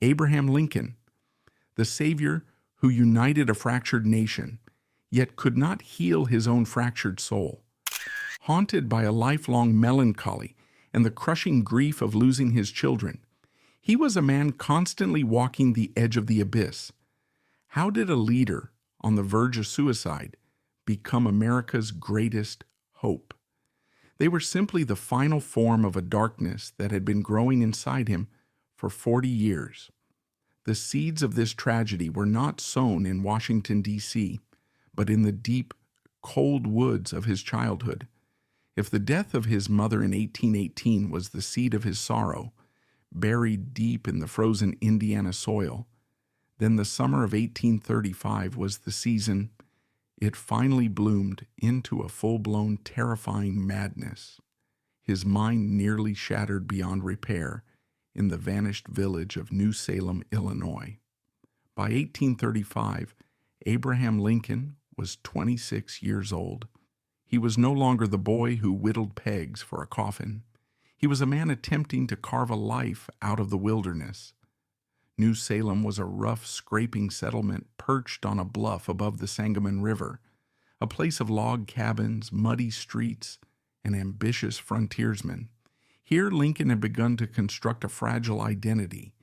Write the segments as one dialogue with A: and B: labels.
A: Abraham Lincoln, the savior who united a fractured nation, yet could not heal his own fractured soul. Haunted by a lifelong melancholy and the crushing grief of losing his children, he was a man constantly walking the edge of the abyss. How did a leader on the verge of suicide become America's greatest hope? They were simply the final form of a darkness that had been growing inside him for 40 years. The seeds of this tragedy were not sown in Washington, D.C., but in the deep, cold woods of his childhood. If the death of his mother in 1818 was the seed of his sorrow, buried deep in the frozen Indiana soil, then the summer of 1835 was the season it finally bloomed into a full-blown, terrifying madness. His mind nearly shattered beyond repair in the vanished village of New Salem, Illinois. By 1835, Abraham Lincoln was 26 years old. He was no longer the boy who whittled pegs for a coffin. He was a man attempting to carve a life out of the wilderness. New Salem was a rough, scraping settlement perched on a bluff above the Sangamon River, a place of log cabins, muddy streets, and ambitious frontiersmen. Here Lincoln had begun to construct a fragile identity.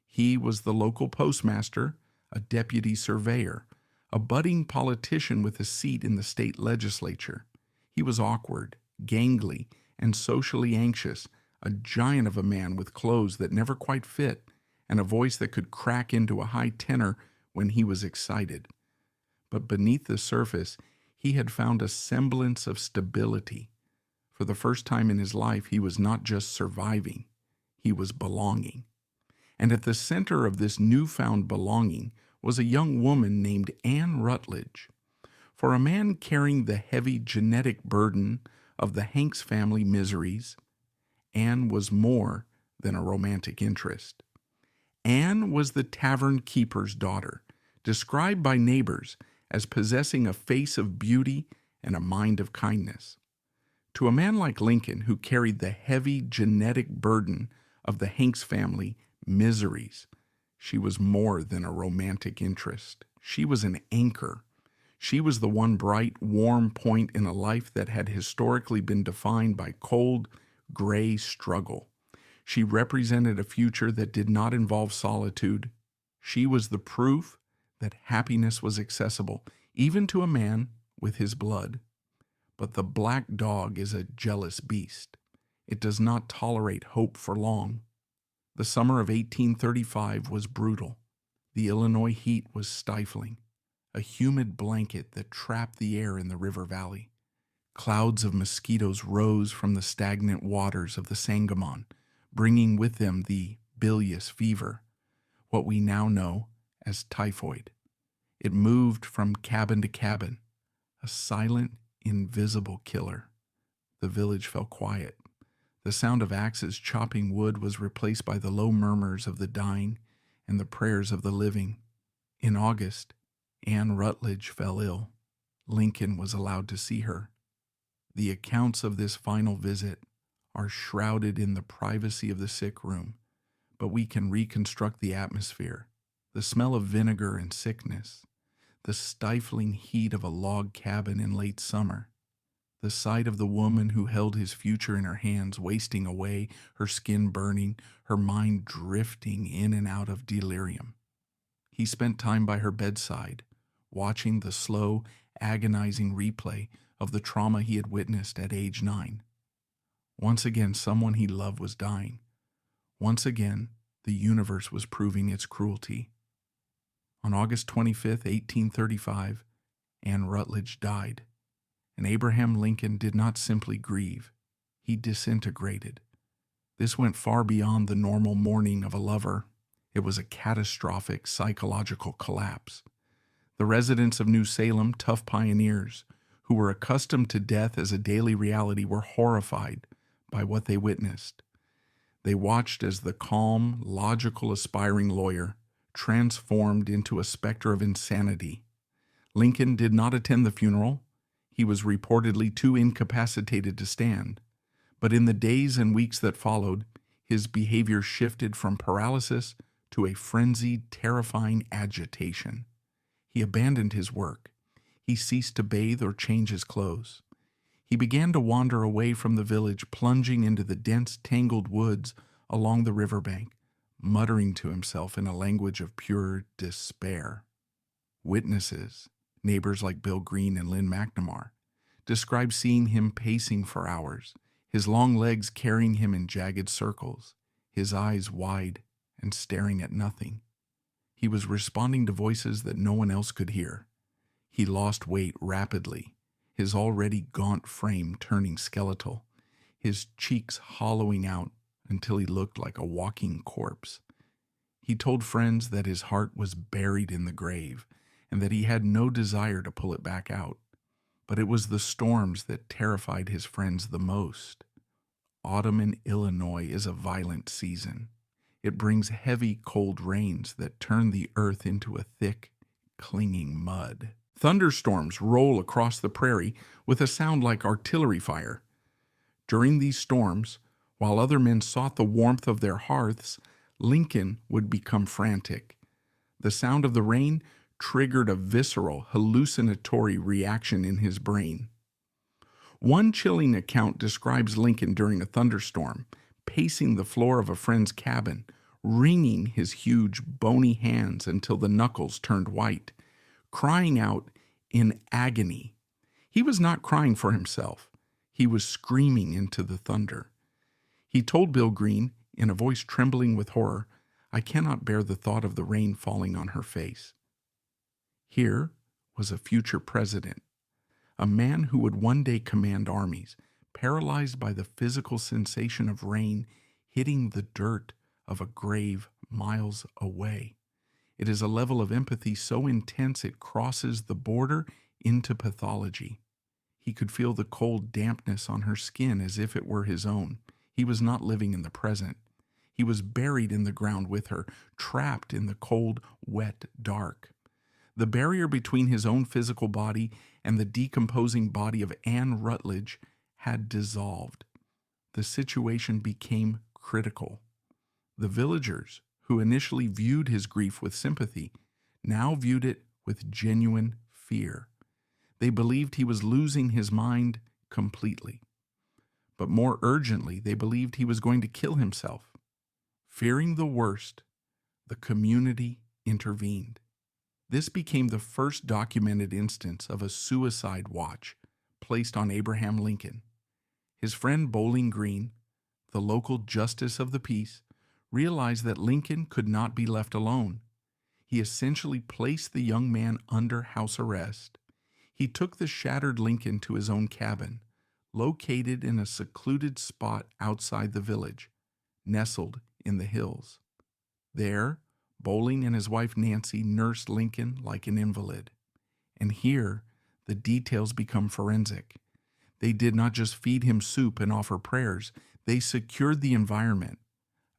A: He was the local postmaster, a deputy surveyor, a budding politician with a seat in the state legislature. He was awkward, gangly, and socially anxious, a giant of a man with clothes that never quite fit, and a voice that could crack into a high tenor when he was excited. But beneath the surface, he had found a semblance of stability. For the first time in his life, he was not just surviving, he was belonging. And at the center of this newfound belonging was a young woman named Anne Rutledge. For a man carrying the heavy genetic burden of the Hanks family miseries, Anne was more than a romantic interest. Anne was the tavern keeper's daughter, described by neighbors as possessing a face of beauty and a mind of kindness. To a man like Lincoln, who carried the heavy genetic burden of the Hanks family miseries, she was more than a romantic interest. She was an anchor. She was the one bright, warm point in a life that had historically been defined by cold, gray struggle. She represented a future that did not involve solitude. She was the proof that happiness was accessible, even to a man with his blood. But the black dog is a jealous beast. It does not tolerate hope for long. The summer of 1835 was brutal. The Illinois heat was stifling, a humid blanket that trapped the air in the river valley. Clouds of mosquitoes rose from the stagnant waters of the Sangamon, bringing with them the bilious fever, what we now know as typhoid. It moved from cabin to cabin, a silent, invisible killer. The village fell quiet. The sound of axes chopping wood was replaced by the low murmurs of the dying and the prayers of the living. In August, Anne Rutledge fell ill. Lincoln was allowed to see her. The accounts of this final visit are shrouded in the privacy of the sick room, but we can reconstruct the atmosphere, the smell of vinegar and sickness, the stifling heat of a log cabin in late summer, the sight of the woman who held his future in her hands, wasting away, her skin burning, her mind drifting in and out of delirium. He spent time by her bedside, watching the slow, agonizing replay of the trauma he had witnessed at age 9. Once again, someone he loved was dying. Once again, the universe was proving its cruelty. On August 25, 1835, Anne Rutledge died, and Abraham Lincoln did not simply grieve. He disintegrated. This went far beyond the normal mourning of a lover. It was a catastrophic psychological collapse. The residents of New Salem, tough pioneers, who were accustomed to death as a daily reality, were horrified by what they witnessed. They watched as the calm, logical, aspiring lawyer transformed into a specter of insanity. Lincoln did not attend the funeral. He was reportedly too incapacitated to stand. But in the days and weeks that followed, his behavior shifted from paralysis to a frenzied, terrifying agitation. He abandoned his work. He ceased to bathe or change his clothes. He began to wander away from the village, plunging into the dense, tangled woods along the riverbank, muttering to himself in a language of pure despair. Witnesses, neighbors like Bill Green and Lynn McNamara, described seeing him pacing for hours, his long legs carrying him in jagged circles, his eyes wide and staring at nothing. He was responding to voices that no one else could hear. He lost weight rapidly, his already gaunt frame turning skeletal, his cheeks hollowing out until he looked like a walking corpse. He told friends that his heart was buried in the grave and that he had no desire to pull it back out. But it was the storms that terrified his friends the most. Autumn in Illinois is a violent season. It brings heavy, cold rains that turn the earth into a thick, clinging mud. Thunderstorms roll across the prairie with a sound like artillery fire. During these storms, while other men sought the warmth of their hearths, Lincoln would become frantic. The sound of the rain triggered a visceral, hallucinatory reaction in his brain. One chilling account describes Lincoln during a thunderstorm, pacing the floor of a friend's cabin, wringing his huge, bony hands until the knuckles turned white, crying out in agony. He was not crying for himself. He was screaming into the thunder. He told Bill Green, in a voice trembling with horror, "I cannot bear the thought of the rain falling on her face." Here was a future president, a man who would one day command armies, paralyzed by the physical sensation of rain hitting the dirt of a grave miles away. It is a level of empathy so intense it crosses the border into pathology. He could feel the cold dampness on her skin as if it were his own. He was not living in the present. He was buried in the ground with her, trapped in the cold, wet dark. The barrier between his own physical body and the decomposing body of Anne Rutledge had dissolved. The situation became critical. The villagers, who initially viewed his grief with sympathy, now viewed it with genuine fear. They believed he was losing his mind completely. But more urgently, they believed he was going to kill himself. Fearing the worst, the community intervened. This became the first documented instance of a suicide watch placed on Abraham Lincoln. His friend Bowling Green, the local justice of the peace, realized that Lincoln could not be left alone. He essentially placed the young man under house arrest. He took the shattered Lincoln to his own cabin, located in a secluded spot outside the village, nestled in the hills. There, Bowling and his wife Nancy nursed Lincoln like an invalid. And here, the details become forensic. They did not just feed him soup and offer prayers, they secured the environment.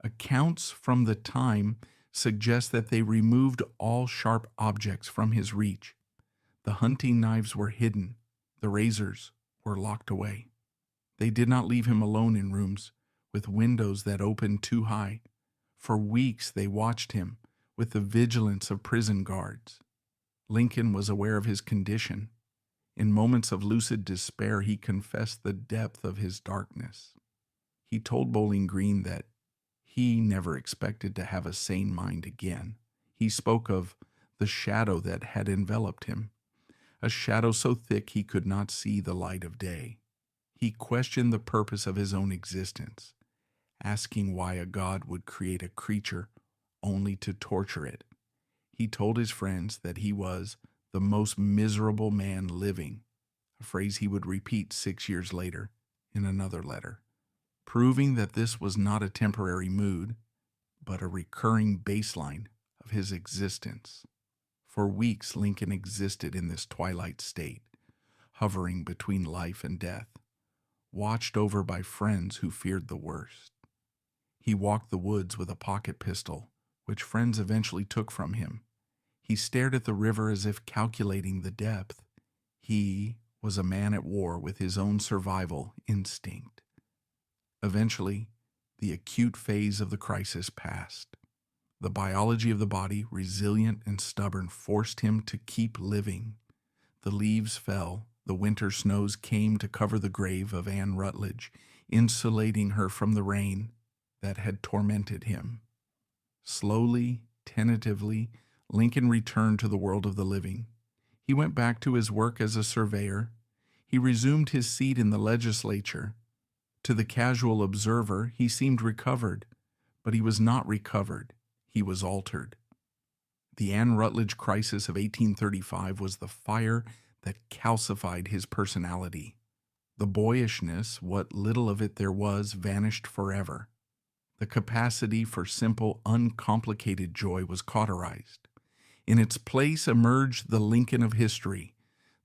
A: Accounts from the time suggest that they removed all sharp objects from his reach. The hunting knives were hidden, the razors were locked away. They did not leave him alone in rooms with windows that opened too high. For weeks they watched him with the vigilance of prison guards. Lincoln was aware of his condition. In moments of lucid despair, he confessed the depth of his darkness. He told Bowling Green that he never expected to have a sane mind again. He spoke of the shadow that had enveloped him, a shadow so thick he could not see the light of day. He questioned the purpose of his own existence, asking why a God would create a creature only to torture it. He told his friends that he was the most miserable man living, a phrase he would repeat 6 years later in another letter, proving that this was not a temporary mood, but a recurring baseline of his existence. For weeks, Lincoln existed in this twilight state, hovering between life and death, watched over by friends who feared the worst. He walked the woods with a pocket pistol, which friends eventually took from him. He stared at the river as if calculating the depth. He was a man at war with his own survival instinct. Eventually, the acute phase of the crisis passed. The biology of the body, resilient and stubborn, forced him to keep living. The leaves fell. The winter snows came to cover the grave of Anne Rutledge, insulating her from the rain that had tormented him. Slowly, tentatively, Lincoln returned to the world of the living. He went back to his work as a surveyor. He resumed his seat in the legislature. To the casual observer, he seemed recovered, but he was not recovered. He was altered. The Anne Rutledge crisis of 1835 was the fire that calcified his personality. The boyishness, what little of it there was, vanished forever. The capacity for simple, uncomplicated joy was cauterized. In its place emerged the Lincoln of history,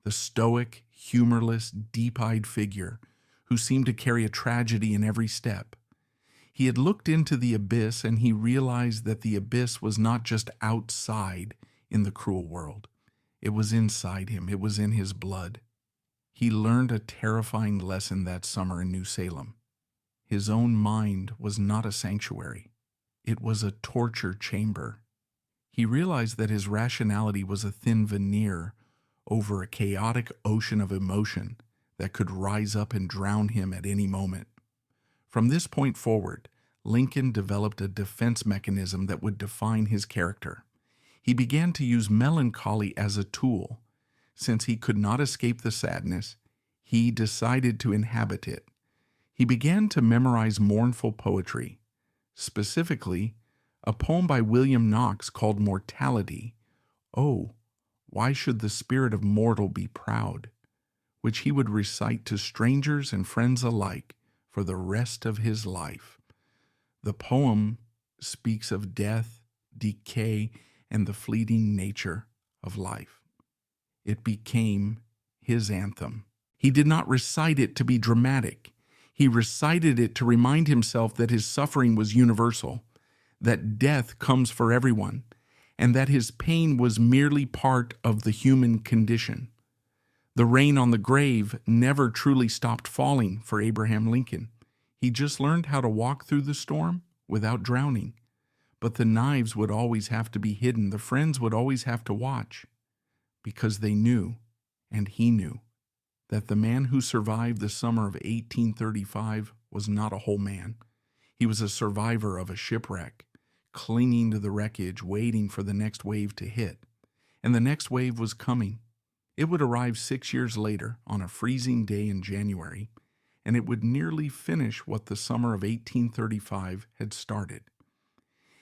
A: the stoic, humorless, deep-eyed figure who seemed to carry a tragedy in every step. He had looked into the abyss, and he realized that the abyss was not just outside in the cruel world. It was inside him. It was in his blood. He learned a terrifying lesson that summer in New Salem. His own mind was not a sanctuary. It was a torture chamber. He realized that his rationality was a thin veneer over a chaotic ocean of emotion that could rise up and drown him at any moment. From this point forward, Lincoln developed a defense mechanism that would define his character. He began to use melancholy as a tool. Since he could not escape the sadness, he decided to inhabit it. He began to memorize mournful poetry, specifically a poem by William Knox called Mortality. Oh, why should the spirit of mortal be proud? Which he would recite to strangers and friends alike for the rest of his life. The poem speaks of death, decay, and the fleeting nature of life. It became his anthem. He did not recite it to be dramatic. He recited it to remind himself that his suffering was universal, that death comes for everyone, and that his pain was merely part of the human condition. The rain on the grave never truly stopped falling for Abraham Lincoln. He just learned how to walk through the storm without drowning. But the knives would always have to be hidden. The friends would always have to watch, because they knew, and he knew, that the man who survived the summer of 1835 was not a whole man. He was a survivor of a shipwreck, clinging to the wreckage, waiting for the next wave to hit. And the next wave was coming. It would arrive 6 years later on a freezing day in January, and it would nearly finish what the summer of 1835 had started.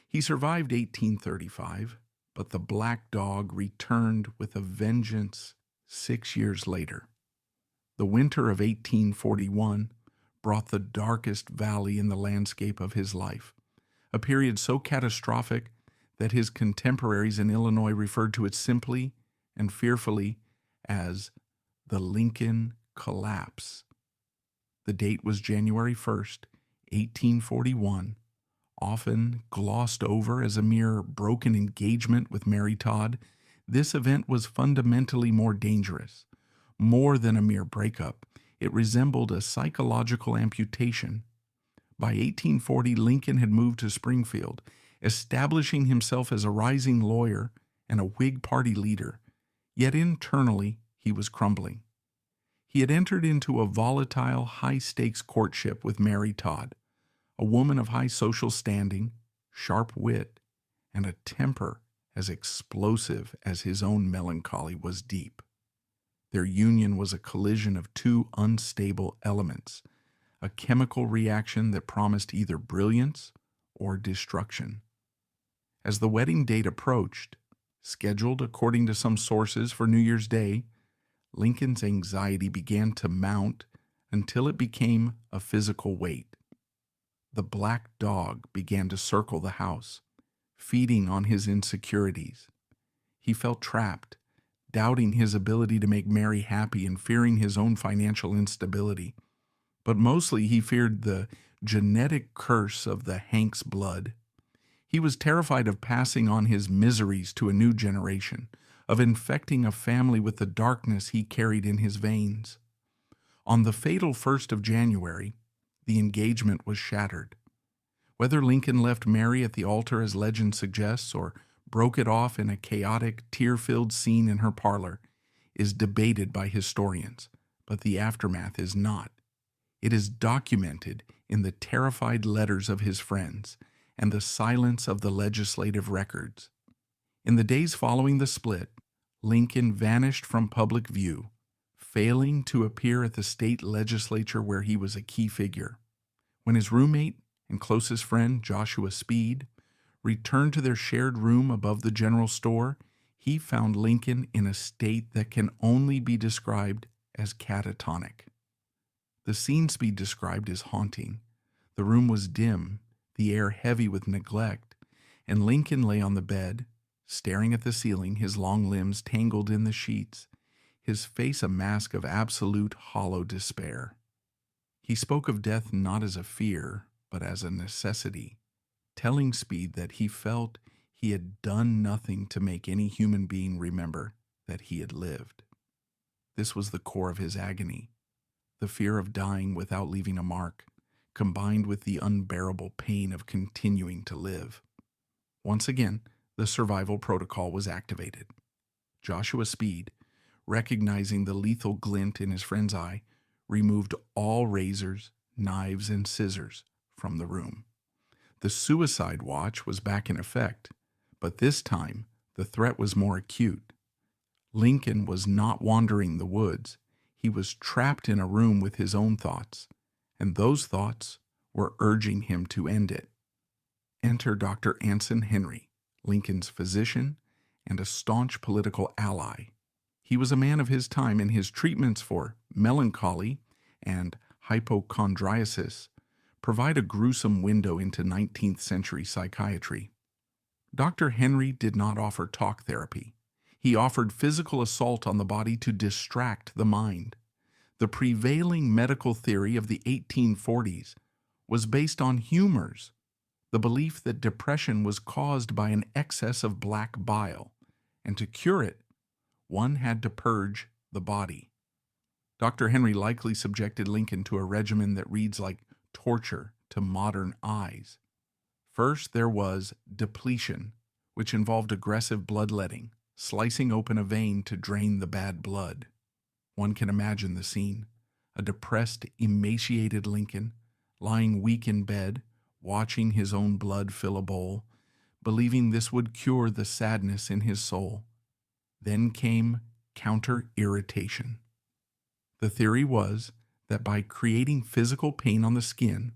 A: He survived 1835, but the black dog returned with a vengeance 6 years later. The winter of 1841 brought the darkest valley in the landscape of his life, a period so catastrophic that his contemporaries in Illinois referred to it simply and fearfully as the Lincoln Collapse. The date was January 1st, 1841, often glossed over as a mere broken engagement with Mary Todd. This event was fundamentally more dangerous. More than a mere breakup, it resembled a psychological amputation. By 1840, Lincoln had moved to Springfield, establishing himself as a rising lawyer and a Whig Party leader. Yet internally, he was crumbling. He had entered into a volatile, high-stakes courtship with Mary Todd, a woman of high social standing, sharp wit, and a temper as explosive as his own melancholy was deep. Their union was a collision of two unstable elements, a chemical reaction that promised either brilliance or destruction. As the wedding date approached, scheduled according to some sources for New Year's Day, Lincoln's anxiety began to mount until it became a physical weight. The black dog began to circle the house, feeding on his insecurities. He felt trapped, doubting his ability to make Mary happy and fearing his own financial instability. But mostly he feared the genetic curse of the Hanks blood. He was terrified of passing on his miseries to a new generation, of infecting a family with the darkness he carried in his veins. On the fatal 1st of January, the engagement was shattered. Whether Lincoln left Mary at the altar as legend suggests or broke it off in a chaotic, tear-filled scene in her parlor is debated by historians, but the aftermath is not. It is documented in the terrified letters of his friends and the silence of the legislative records. In the days following the split, Lincoln vanished from public view, failing to appear at the state legislature where he was a key figure. When his roommate and closest friend, Joshua Speed, returned to their shared room above the general store, he found Lincoln in a state that can only be described as catatonic. The scene Speed described as haunting. The room was dim, the air heavy with neglect, and Lincoln lay on the bed, staring at the ceiling, his long limbs tangled in the sheets, his face a mask of absolute hollow despair. He spoke of death not as a fear, but as a necessity, telling Speed that he felt he had done nothing to make any human being remember that he had lived. This was the core of his agony, the fear of dying without leaving a mark, combined with the unbearable pain of continuing to live. Once again, the survival protocol was activated. Joshua Speed, recognizing the lethal glint in his friend's eye, removed all razors, knives, and scissors from the room. The suicide watch was back in effect, but this time the threat was more acute. Lincoln was not wandering the woods. He was trapped in a room with his own thoughts, and those thoughts were urging him to end it. Enter Dr. Anson Henry, Lincoln's physician and a staunch political ally. He was a man of his time, and his treatments for melancholy and hypochondriasis provide a gruesome window into 19th century psychiatry. Dr. Henry did not offer talk therapy. He offered physical assault on the body to distract the mind. The prevailing medical theory of the 1840s was based on humors, the belief that depression was caused by an excess of black bile, and to cure it, one had to purge the body. Dr. Henry likely subjected Lincoln to a regimen that reads like torture to modern eyes. First, there was depletion, which involved aggressive bloodletting, slicing open a vein to drain the bad blood. One can imagine the scene: a depressed, emaciated Lincoln, lying weak in bed, watching his own blood fill a bowl, believing this would cure the sadness in his soul. Then came counter-irritation. The theory was that by creating physical pain on the skin,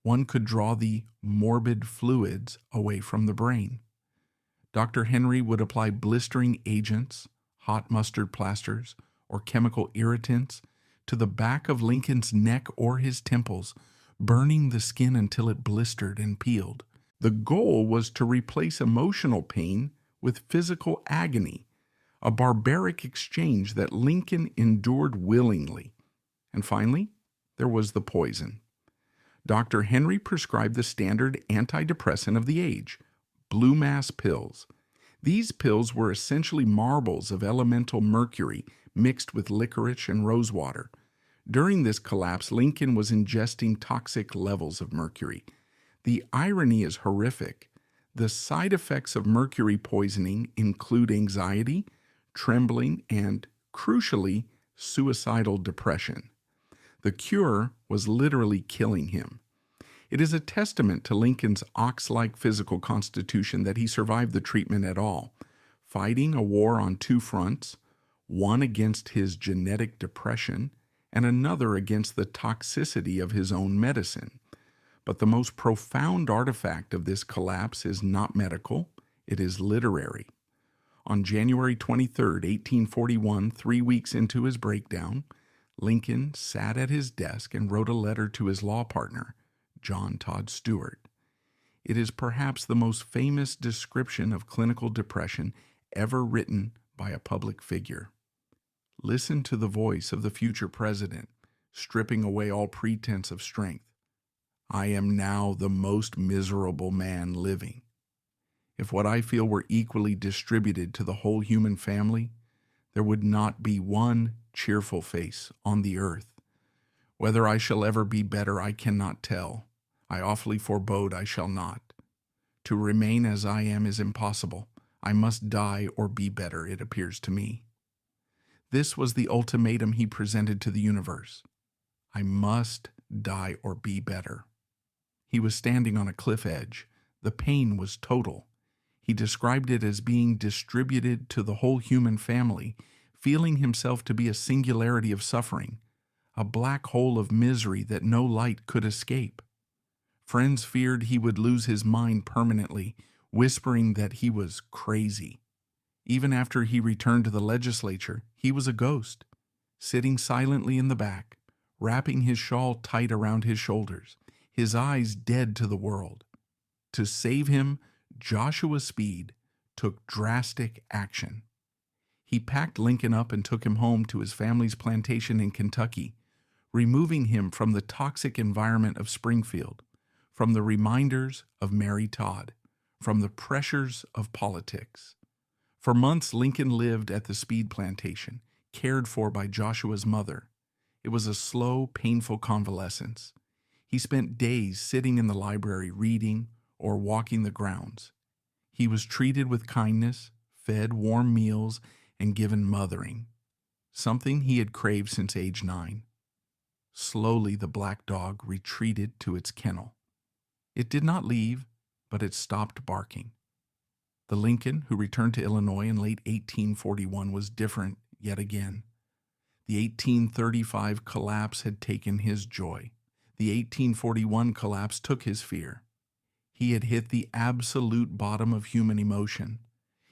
A: one could draw the morbid fluids away from the brain. Dr. Henry would apply blistering agents, hot mustard plasters, or chemical irritants to the back of Lincoln's neck or his temples, burning the skin until it blistered and peeled. The goal was to replace emotional pain with physical agony, a barbaric exchange that Lincoln endured willingly. And finally, there was the poison. Dr. Henry prescribed the standard antidepressant of the age, blue mass pills. These pills were essentially marbles of elemental mercury mixed with licorice and rosewater. During this collapse, Lincoln was ingesting toxic levels of mercury. The irony is horrific. The side effects of mercury poisoning include anxiety, trembling, and, crucially, suicidal depression. The cure was literally killing him. It is a testament to Lincoln's ox-like physical constitution that he survived the treatment at all, fighting a war on two fronts, one against his genetic depression and another against the toxicity of his own medicine. But the most profound artifact of this collapse is not medical, it is literary. On January 23, 1841, 3 weeks into his breakdown, Lincoln sat at his desk and wrote a letter to his law partner, John Todd Stewart. It is perhaps the most famous description of clinical depression ever written by a public figure. Listen to the voice of the future president, stripping away all pretense of strength. I am now the most miserable man living. If what I feel were equally distributed to the whole human family, there would not be one cheerful face on the earth. Whether I shall ever be better, I cannot tell. I awfully forebode I shall not. To remain as I am is impossible. I must die or be better, it appears to me. This was the ultimatum he presented to the universe. I must die or be better. He was standing on a cliff edge. The pain was total. He described it as being distributed to the whole human family, feeling himself to be a singularity of suffering, a black hole of misery that no light could escape. Friends feared he would lose his mind permanently, whispering that he was crazy. Even after he returned to the legislature, he was a ghost, sitting silently in the back, wrapping his shawl tight around his shoulders, his eyes dead to the world. To save him, Joshua Speed took drastic action. He packed Lincoln up and took him home to his family's plantation in Kentucky, removing him from the toxic environment of Springfield, from the reminders of Mary Todd, from the pressures of politics. For months, Lincoln lived at the Speed plantation, cared for by Joshua's mother. It was a slow, painful convalescence. He spent days sitting in the library reading or walking the grounds. He was treated with kindness, fed warm meals, and given mothering, something he had craved since age 9. Slowly, the black dog retreated to its kennel. It did not leave, but it stopped barking. The Lincoln who returned to Illinois in late 1841 was different yet again. The 1835 collapse had taken his joy. The 1841 collapse took his fear. He had hit the absolute bottom of human emotion.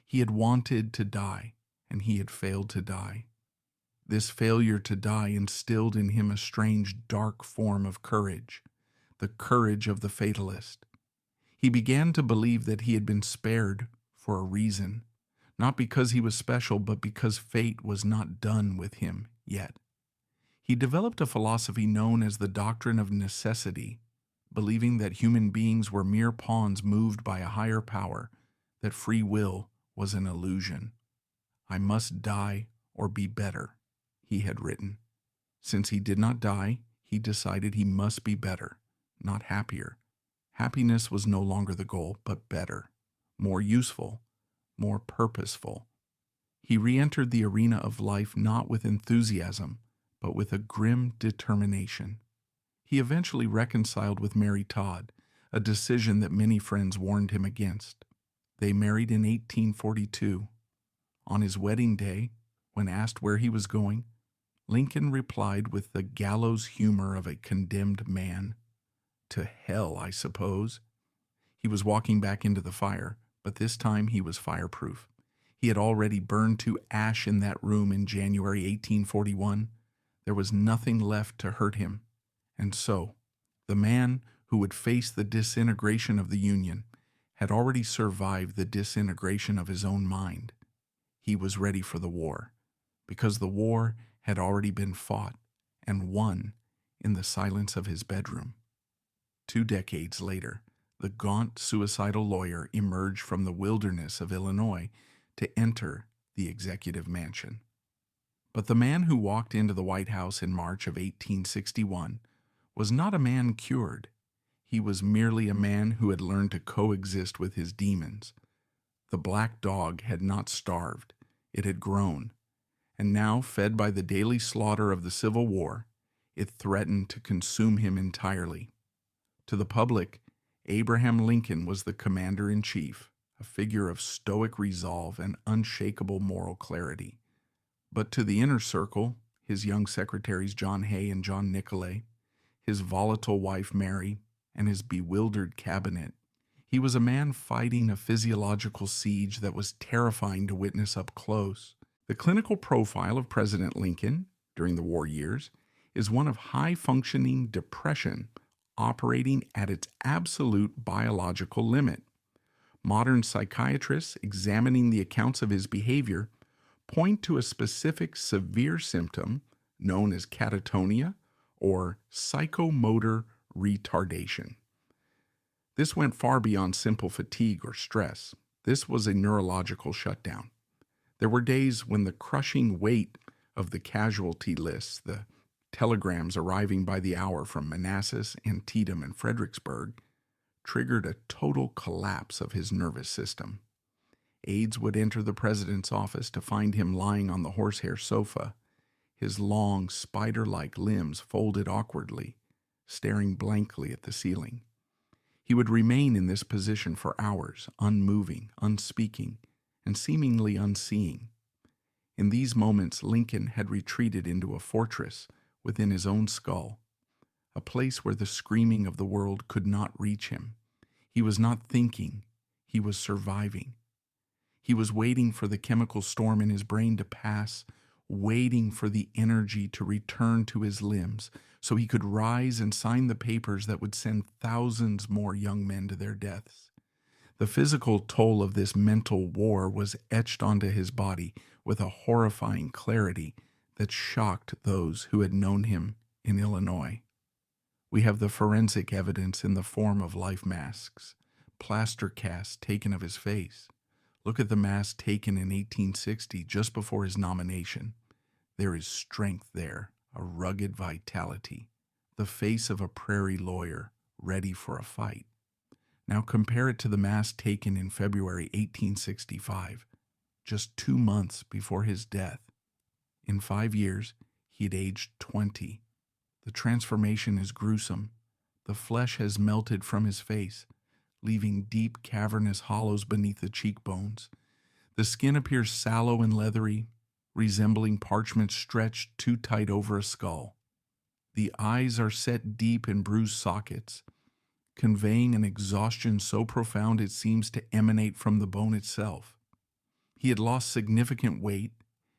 A: He had wanted to die, and he had failed to die. This failure to die instilled in him a strange, dark form of courage, the courage of the fatalist. He began to believe that he had been spared for a reason, not because he was special, but because fate was not done with him yet. He developed a philosophy known as the doctrine of necessity, believing that human beings were mere pawns moved by a higher power, that free will was an illusion. I must die or be better, he had written. Since he did not die, he decided he must be better, not happier. Happiness was no longer the goal, but better, more useful, more purposeful. He re-entered the arena of life not with enthusiasm, but with a grim determination. He eventually reconciled with Mary Todd, a decision that many friends warned him against. They married in 1842. On his wedding day, when asked where he was going, Lincoln replied with the gallows humor of a condemned man. To hell, I suppose. He was walking back into the fire, but this time he was fireproof. He had already burned to ash in that room in January 1841. There was nothing left to hurt him. And so, the man who would face the disintegration of the Union had already survived the disintegration of his own mind. He was ready for the war, because the war had already been fought and won in the silence of his bedroom. 2 decades later, the gaunt suicidal lawyer emerged from the wilderness of Illinois to enter the executive mansion. But the man who walked into the White House in March of 1861 was not a man cured. He was merely a man who had learned to coexist with his demons. The black dog had not starved, it had grown, and now, fed by the daily slaughter of the Civil War, it threatened to consume him entirely. To the public, Abraham Lincoln was the commander-in-chief, a figure of stoic resolve and unshakable moral clarity. But to the inner circle, his young secretaries John Hay and John Nicolay, his volatile wife Mary, and his bewildered cabinet, he was a man fighting a physiological siege that was terrifying to witness up close. The clinical profile of President Lincoln during the war years is one of high-functioning depression operating at its absolute biological limit. Modern psychiatrists examining the accounts of his behavior point to a specific severe symptom known as catatonia or psychomotor retardation. This went far beyond simple fatigue or stress. This was a neurological shutdown. There were days when the crushing weight of the casualty lists, the Telegrams arriving by the hour from Manassas, Antietam, and Fredericksburg triggered a total collapse of his nervous system. Aides would enter the president's office to find him lying on the horsehair sofa, his long, spider-like limbs folded awkwardly, staring blankly at the ceiling. He would remain in this position for hours, unmoving, unspeaking, and seemingly unseeing. In these moments, Lincoln had retreated into a fortress within his own skull, a place where the screaming of the world could not reach him. He was not thinking, he was surviving. He was waiting for the chemical storm in his brain to pass, waiting for the energy to return to his limbs so he could rise and sign the papers that would send thousands more young men to their deaths. The physical toll of this mental war was etched onto his body with a horrifying clarity that shocked those who had known him in Illinois. We have the forensic evidence in the form of life masks, plaster casts taken of his face. Look at the mask taken in 1860, just before his nomination. There is strength there, a rugged vitality, the face of a prairie lawyer ready for a fight. Now compare it to the mask taken in February 1865, just 2 months before his death. In 5 years, he had aged 20. The transformation is gruesome. The flesh has melted from his face, leaving deep cavernous hollows beneath the cheekbones. The skin appears sallow and leathery, resembling parchment stretched too tight over a skull. The eyes are set deep in bruised sockets, conveying an exhaustion so profound it seems to emanate from the bone itself. He had lost significant weight,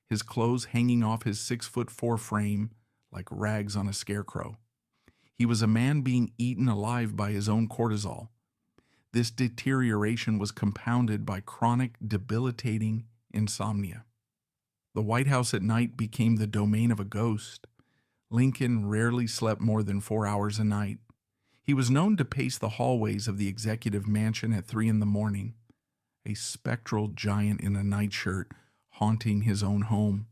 A: his clothes hanging off his 6'4" frame like rags on a scarecrow. He was a man being eaten alive by his own cortisol. This deterioration was compounded by chronic, debilitating insomnia. The White House at night became the domain of a ghost. Lincoln rarely slept more than 4 hours a night. He was known to pace the hallways of the executive mansion at 3 a.m, a spectral giant in a nightshirt haunting his own home.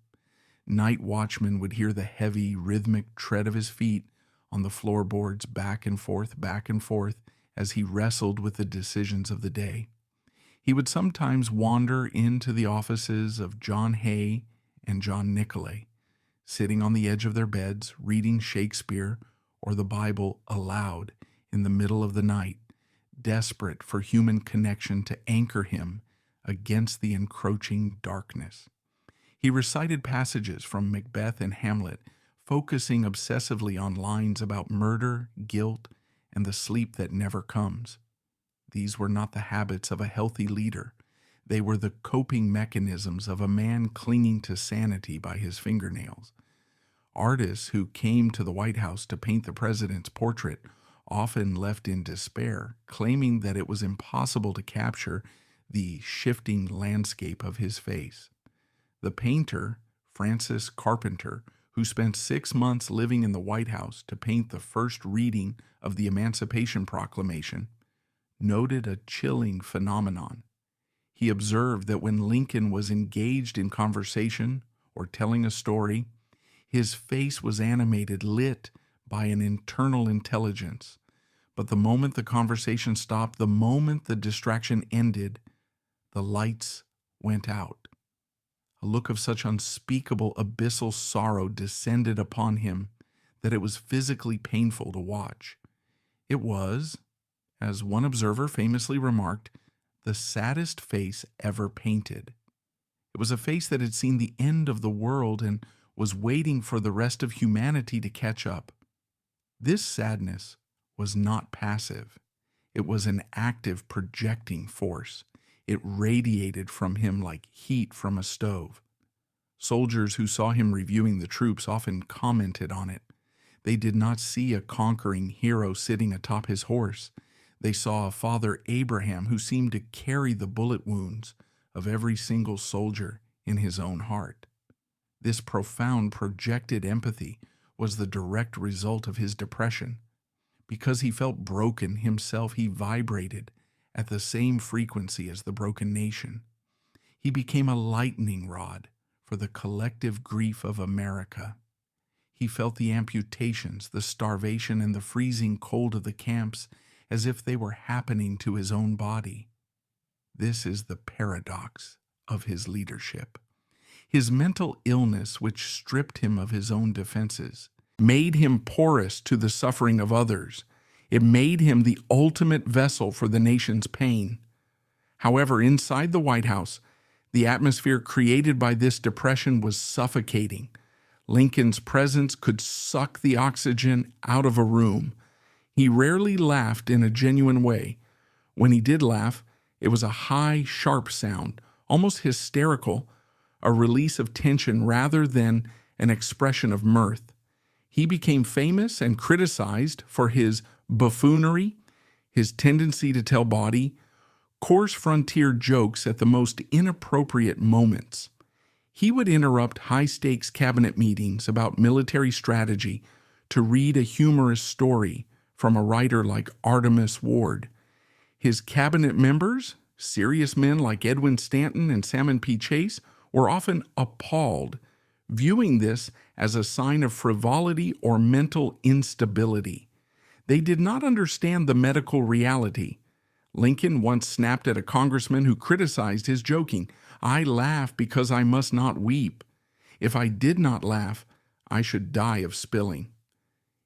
A: Night watchmen would hear the heavy, rhythmic tread of his feet on the floorboards back and forth, as he wrestled with the decisions of the day. He would sometimes wander into the offices of John Hay and John Nicolay, sitting on the edge of their beds, reading Shakespeare or the Bible aloud in the middle of the night, desperate for human connection to anchor him against the encroaching darkness. He recited passages from Macbeth and Hamlet, focusing obsessively on lines about murder, guilt, and the sleep that never comes. These were not the habits of a healthy leader. They were the coping mechanisms of a man clinging to sanity by his fingernails. Artists who came to the White House to paint the president's portrait often left in despair, claiming that it was impossible to capture the shifting landscape of his face. The painter, Francis Carpenter, who spent 6 months living in the White House to paint the first reading of the Emancipation Proclamation, noted a chilling phenomenon. He observed that when Lincoln was engaged in conversation or telling a story, his face was animated, lit by an internal intelligence. But the moment the conversation stopped, the moment the distraction ended, the lights went out. A look of such unspeakable, abyssal sorrow descended upon him that it was physically painful to watch. It was, as one observer famously remarked, the saddest face ever painted. It was a face that had seen the end of the world and was waiting for the rest of humanity to catch up. This sadness was not passive. It was an active, projecting force. It radiated from him like heat from a stove. Soldiers who saw him reviewing the troops often commented on it. They did not see a conquering hero sitting atop his horse. They saw a Father Abraham who seemed to carry the bullet wounds of every single soldier in his own heart. This profound projected empathy was the direct result of his depression. Because he felt broken himself, he vibrated at the same frequency as the broken nation. He became a lightning rod for the collective grief of America. He felt the amputations, the starvation, and the freezing cold of the camps as if they were happening to his own body. This is the paradox of his leadership. His mental illness, which stripped him of his own defenses, made him porous to the suffering of others. It made him the ultimate vessel for the nation's pain. However, inside the White House, the atmosphere created by this depression was suffocating. Lincoln's presence could suck the oxygen out of a room. He rarely laughed in a genuine way. When he did laugh, it was a high, sharp sound, almost hysterical, a release of tension rather than an expression of mirth. He became famous and criticized for his buffoonery, his tendency to tell coarse frontier jokes at the most inappropriate moments. He would interrupt high-stakes cabinet meetings about military strategy to read a humorous story from a writer like Artemus Ward. His cabinet members, serious men like Edwin Stanton and Salmon P. Chase, were often appalled, viewing this as a sign of frivolity or mental instability. They did not understand the medical reality. Lincoln once snapped at a congressman who criticized his joking. "I laugh because I must not weep. If I did not laugh, I should die of spilling."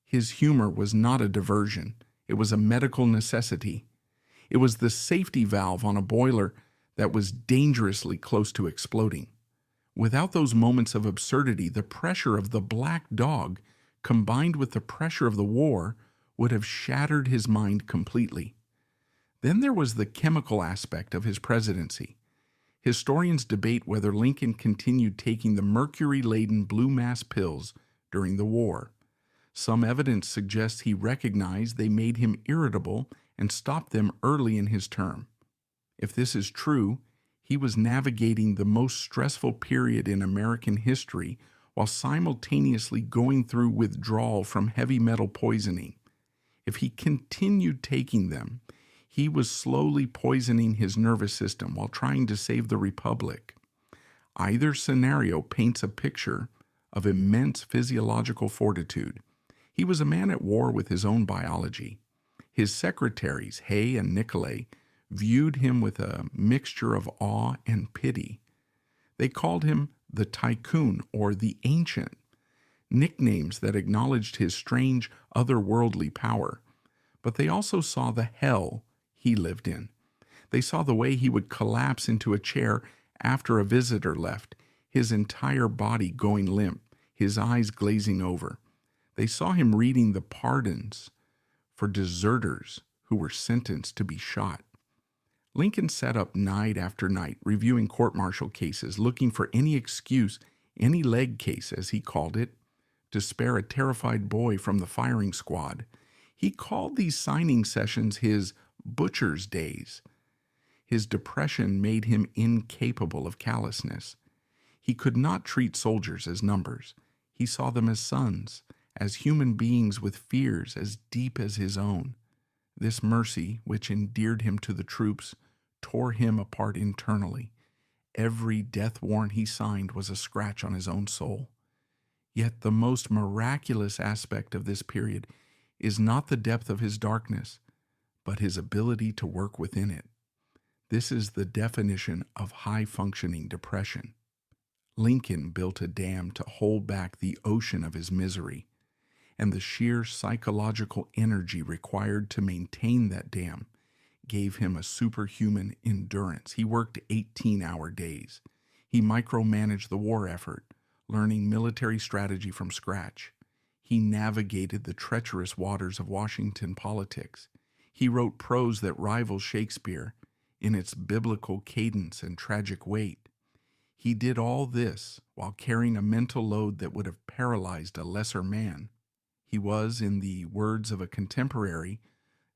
A: His humor was not a diversion. It was a medical necessity. It was the safety valve on a boiler that was dangerously close to exploding. Without those moments of absurdity, the pressure of the black dog, combined with the pressure of the war, would have shattered his mind completely. Then there was the chemical aspect of his presidency. Historians debate whether Lincoln continued taking the mercury-laden blue mass pills during the war. Some evidence suggests he recognized they made him irritable and stopped them early in his term. If this is true, he was navigating the most stressful period in American history while simultaneously going through withdrawal from heavy metal poisoning. If he continued taking them, he was slowly poisoning his nervous system while trying to save the Republic. Either scenario paints a picture of immense physiological fortitude. He was a man at war with his own biology. His secretaries, Hay and Nicolay, viewed him with a mixture of awe and pity. They called him the Tycoon or the Ancient, nicknames that acknowledged his strange, otherworldly power. But they also saw the hell he lived in. They saw the way he would collapse into a chair after a visitor left, his entire body going limp, his eyes glazing over. They saw him reading the pardons for deserters who were sentenced to be shot. Lincoln sat up night after night reviewing court-martial cases, looking for any excuse, any leg case, as he called it, to spare a terrified boy from the firing squad. He called these signing sessions his butcher's days. His depression made him incapable of callousness. He could not treat soldiers as numbers. He saw them as sons, as human beings with fears as deep as his own. This mercy, which endeared him to the troops, tore him apart internally. Every death warrant he signed was a scratch on his own soul. Yet the most miraculous aspect of this period is not the depth of his darkness, but his ability to work within it. This is the definition of high-functioning depression. Lincoln built a dam to hold back the ocean of his misery, and the sheer psychological energy required to maintain that dam gave him a superhuman endurance. He worked 18-hour days. He micromanaged the war effort, learning military strategy from scratch. He navigated the treacherous waters of Washington politics. He wrote prose that rivals Shakespeare in its biblical cadence and tragic weight. He did all this while carrying a mental load that would have paralyzed a lesser man. He was, in the words of a contemporary,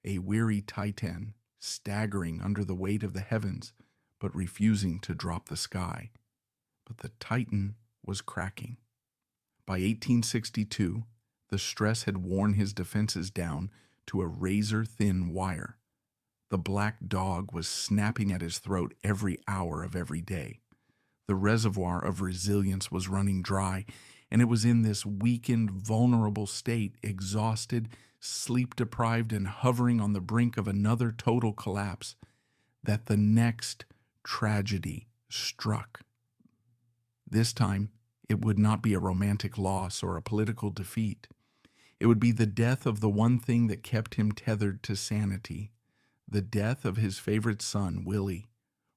A: a weary Titan, staggering under the weight of the heavens, but refusing to drop the sky. But the Titan was cracking. By 1862, the stress had worn his defenses down to a razor-thin wire. The black dog was snapping at his throat every hour of every day. The reservoir of resilience was running dry, And it was in this weakened, vulnerable state, exhausted, sleep-deprived, and hovering on the brink of another total collapse, that the next tragedy struck. This time, it would not be a romantic loss or a political defeat. It would be the death of the one thing that kept him tethered to sanity. The death of his favorite son, Willie,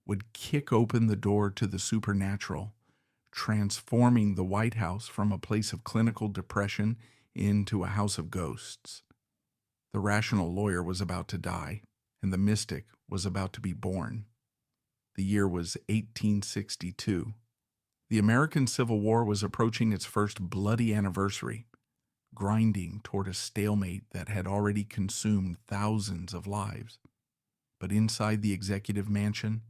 A: would kick open the door to the supernatural, transforming the White House from a place of clinical depression into a house of ghosts. The rational lawyer was about to die, and the mystic was about to be born. The year was 1862. The American Civil War was approaching its first bloody anniversary, grinding toward a stalemate that had already consumed thousands of lives. But inside the executive mansion,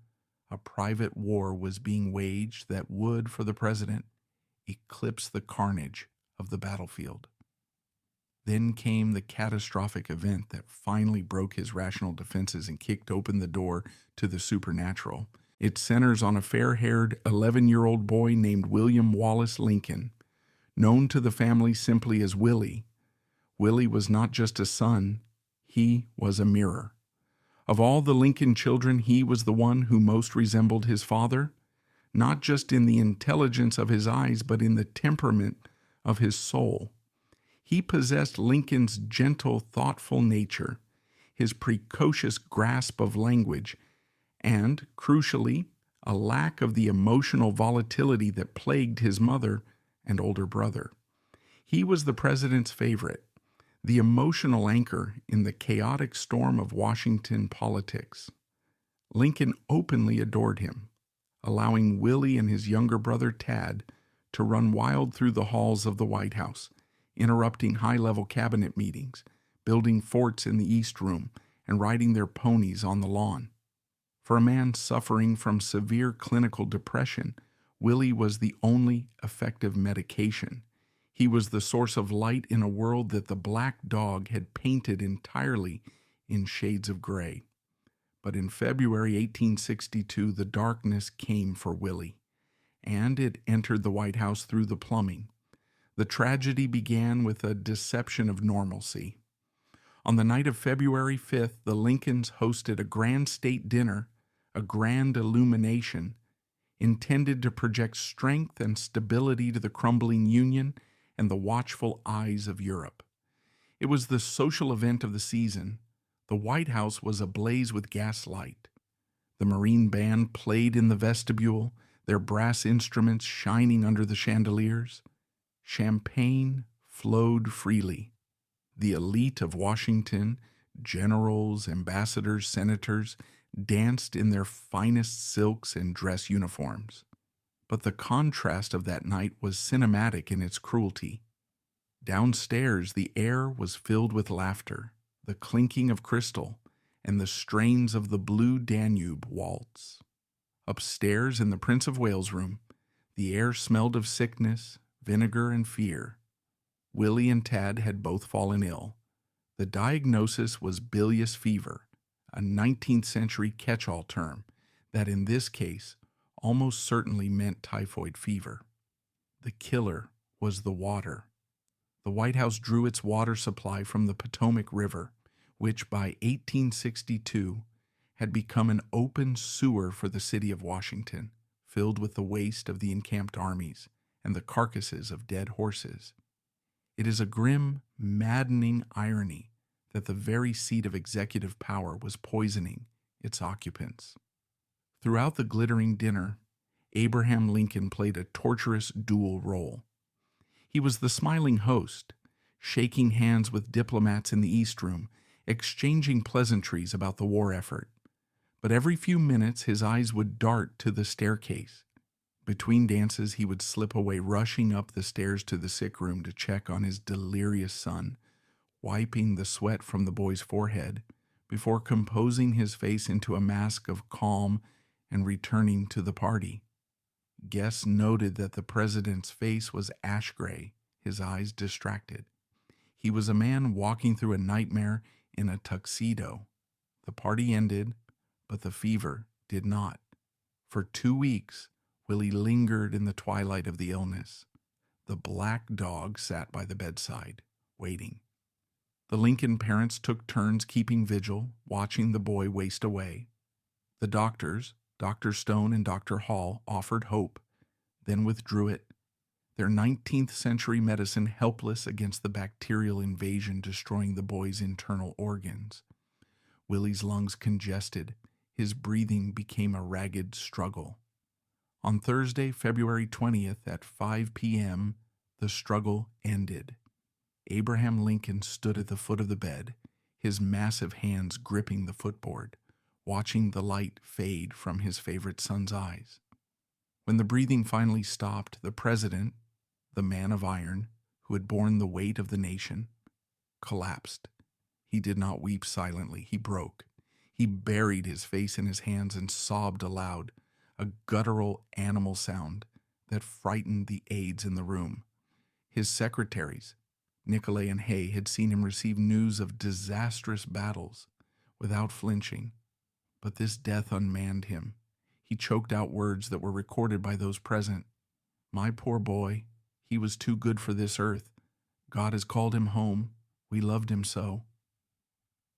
A: a private war was being waged that would, for the president, eclipse the carnage of the battlefield. Then came the catastrophic event that finally broke his rational defenses and kicked open the door to the supernatural. It centers on a fair-haired 11-year-old boy named William Wallace Lincoln, known to the family simply as Willie. Willie was not just a son, he was a mirror. Of all the Lincoln children, he was the one who most resembled his father, not just in the intelligence of his eyes, but in the temperament of his soul. He possessed Lincoln's gentle, thoughtful nature, his precocious grasp of language, and, crucially, a lack of the emotional volatility that plagued his mother and older brother. He was the president's favorite, the emotional anchor in the chaotic storm of Washington politics. Lincoln openly adored him, allowing Willie and his younger brother Tad to run wild through the halls of the White House, interrupting high-level cabinet meetings, building forts in the East Room, and riding their ponies on the lawn. For a man suffering from severe clinical depression, Willie was the only effective medication. He was the source of light in a world that the black dog had painted entirely in shades of gray. But in February 1862, the darkness came for Willie, and it entered the White House through the plumbing. The tragedy began with a deception of normalcy. On the night of February 5th, the Lincolns hosted a grand state dinner, a grand illumination, intended to project strength and stability to the crumbling Union and the watchful eyes of Europe. It was the social event of the season. The White House was ablaze with gaslight. The Marine Band played in the vestibule, their brass instruments shining under the chandeliers. Champagne flowed freely. The elite of Washington, generals, ambassadors, senators, danced in their finest silks and dress uniforms. But the contrast of that night was cinematic in its cruelty. Downstairs, the air was filled with laughter, the clinking of crystal, and the strains of the Blue Danube waltz. Upstairs in the Prince of Wales room, the air smelled of sickness, vinegar, and fear. Willie and Tad had both fallen ill. The diagnosis was bilious fever, a 19th century catch-all term that in this case almost certainly meant typhoid fever. The killer was the water. The White House drew its water supply from the Potomac River, which by 1862 had become an open sewer for the city of Washington, filled with the waste of the encamped armies and the carcasses of dead horses. It is a grim, maddening irony that the very seat of executive power was poisoning its occupants. Throughout the glittering dinner, Abraham Lincoln played a torturous dual role. He was the smiling host, shaking hands with diplomats in the East Room, exchanging pleasantries about the war effort. But every few minutes his eyes would dart to the staircase. Between dances he would slip away, rushing up the stairs to the sick room to check on his delirious son, wiping the sweat from the boy's forehead, before composing his face into a mask of calm and returning to the party. Guests noted that the president's face was ash gray, his eyes distracted. He was a man walking through a nightmare in a tuxedo. The party ended, but the fever did not. For 2 weeks, Willie lingered in the twilight of the illness. The black dog sat by the bedside, waiting. The Lincoln parents took turns keeping vigil, watching the boy waste away. The doctors, Dr. Stone and Dr. Hall, offered hope, then withdrew it, their 19th century medicine helpless against the bacterial invasion destroying the boy's internal organs. Willie's lungs congested. His breathing became a ragged struggle. On Thursday, February 20th at 5 p.m., the struggle ended. Abraham Lincoln stood at the foot of the bed, his massive hands gripping the footboard, watching the light fade from his favorite son's eyes. When the breathing finally stopped, the president, the man of iron, who had borne the weight of the nation, collapsed. He did not weep silently. He broke. He buried his face in his hands and sobbed aloud, a guttural animal sound that frightened the aides in the room. His secretaries, Nicolay and Hay, had seen him receive news of disastrous battles without flinching, but this death unmanned him. He choked out words that were recorded by those present. My poor boy, he was too good for this earth. God has called him home. We loved him so.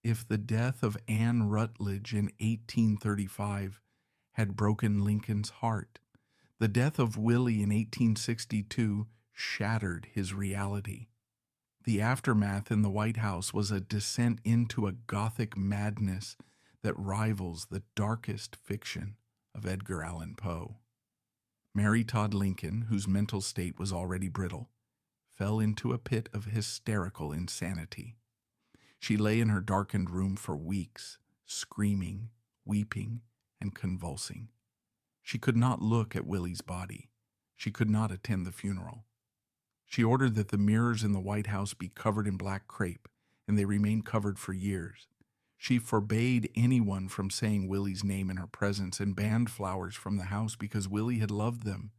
A: If the death of Anne Rutledge in 1835 had broken Lincoln's heart, the death of Willie in 1862 shattered his reality. The aftermath in the White House was a descent into a Gothic madness that rivals the darkest fiction of Edgar Allan Poe. Mary Todd Lincoln, whose mental state was already brittle, fell into a pit of hysterical insanity. She lay in her darkened room for weeks, screaming, weeping, and convulsing. She could not look at Willie's body. She could not attend the funeral. She ordered that the mirrors in the White House be covered in black crepe, and they remained covered for years. She forbade anyone from saying Willie's name in her presence and banned flowers from the house because Willie had loved them.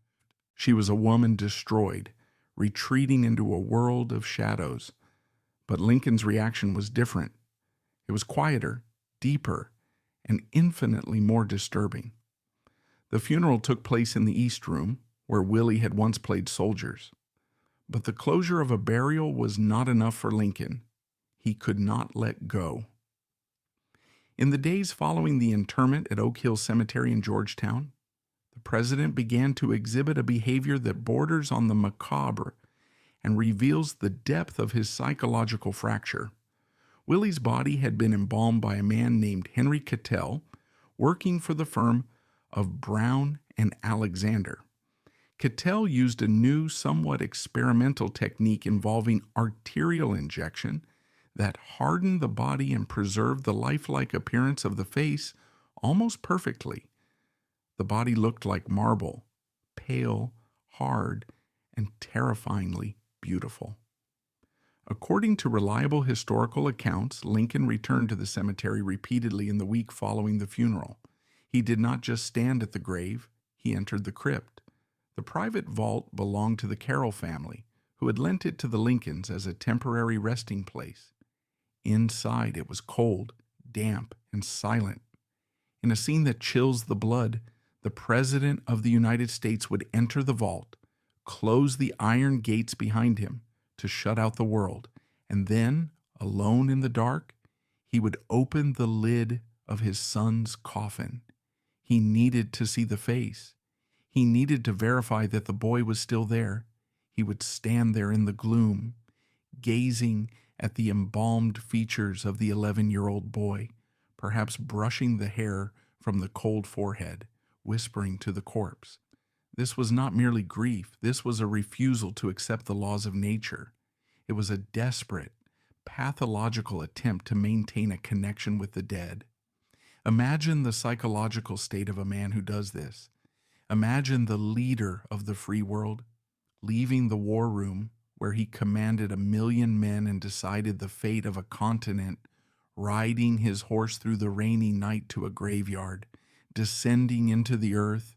A: She was a woman destroyed, retreating into a world of shadows. But Lincoln's reaction was different. It was quieter, deeper, and infinitely more disturbing. The funeral took place in the East Room, where Willie had once played soldiers. But the closure of a burial was not enough for Lincoln. He could not let go. In the days following the interment at Oak Hill Cemetery in Georgetown, the president began to exhibit a behavior that borders on the macabre and reveals the depth of his psychological fracture. Willie's body had been embalmed by a man named Henry Cattell, working for the firm of Brown and Alexander. Cattell used a new, somewhat experimental technique involving arterial injection that hardened the body and preserved the lifelike appearance of the face almost perfectly. The body looked like marble, pale, hard, and terrifyingly beautiful. According to reliable historical accounts, Lincoln returned to the cemetery repeatedly in the week following the funeral. He did not just stand at the grave, he entered the crypt. The private vault belonged to the Carroll family, who had lent it to the Lincolns as a temporary resting place. Inside, it was cold, damp, and silent. In a scene that chills the blood, the President of the United States would enter the vault, close the iron gates behind him to shut out the world, and then, alone in the dark, he would open the lid of his son's coffin. He needed to see the face. He needed to verify that the boy was still there. He would stand there in the gloom, gazing at the embalmed features of the 11-year-old boy, perhaps brushing the hair from the cold forehead, whispering to the corpse. This was not merely grief. This was a refusal to accept the laws of nature. It was a desperate, pathological attempt to maintain a connection with the dead. Imagine the psychological state of a man who does this. Imagine the leader of the free world leaving the war room where he commanded 1 million men and decided the fate of a continent, riding his horse through the rainy night to a graveyard, descending into the earth,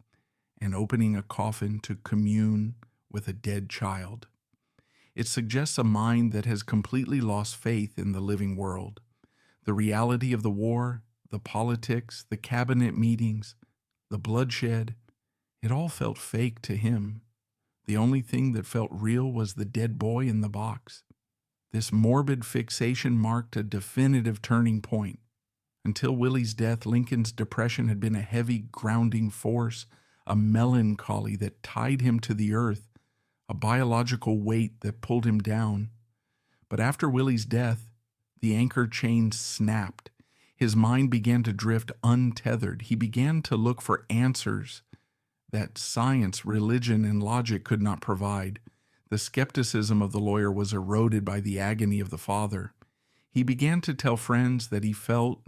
A: and opening a coffin to commune with a dead child. It suggests a mind that has completely lost faith in the living world. The reality of the war, the politics, the cabinet meetings, the bloodshed, it all felt fake to him. The only thing that felt real was the dead boy in the box. This morbid fixation marked a definitive turning point. Until Willie's death, Lincoln's depression had been a heavy, grounding force, a melancholy that tied him to the earth, a biological weight that pulled him down. But after Willie's death, the anchor chain snapped. His mind began to drift untethered. He began to look for answers that science, religion, and logic could not provide. The skepticism of the lawyer was eroded by the agony of the father. He began to tell friends that he felt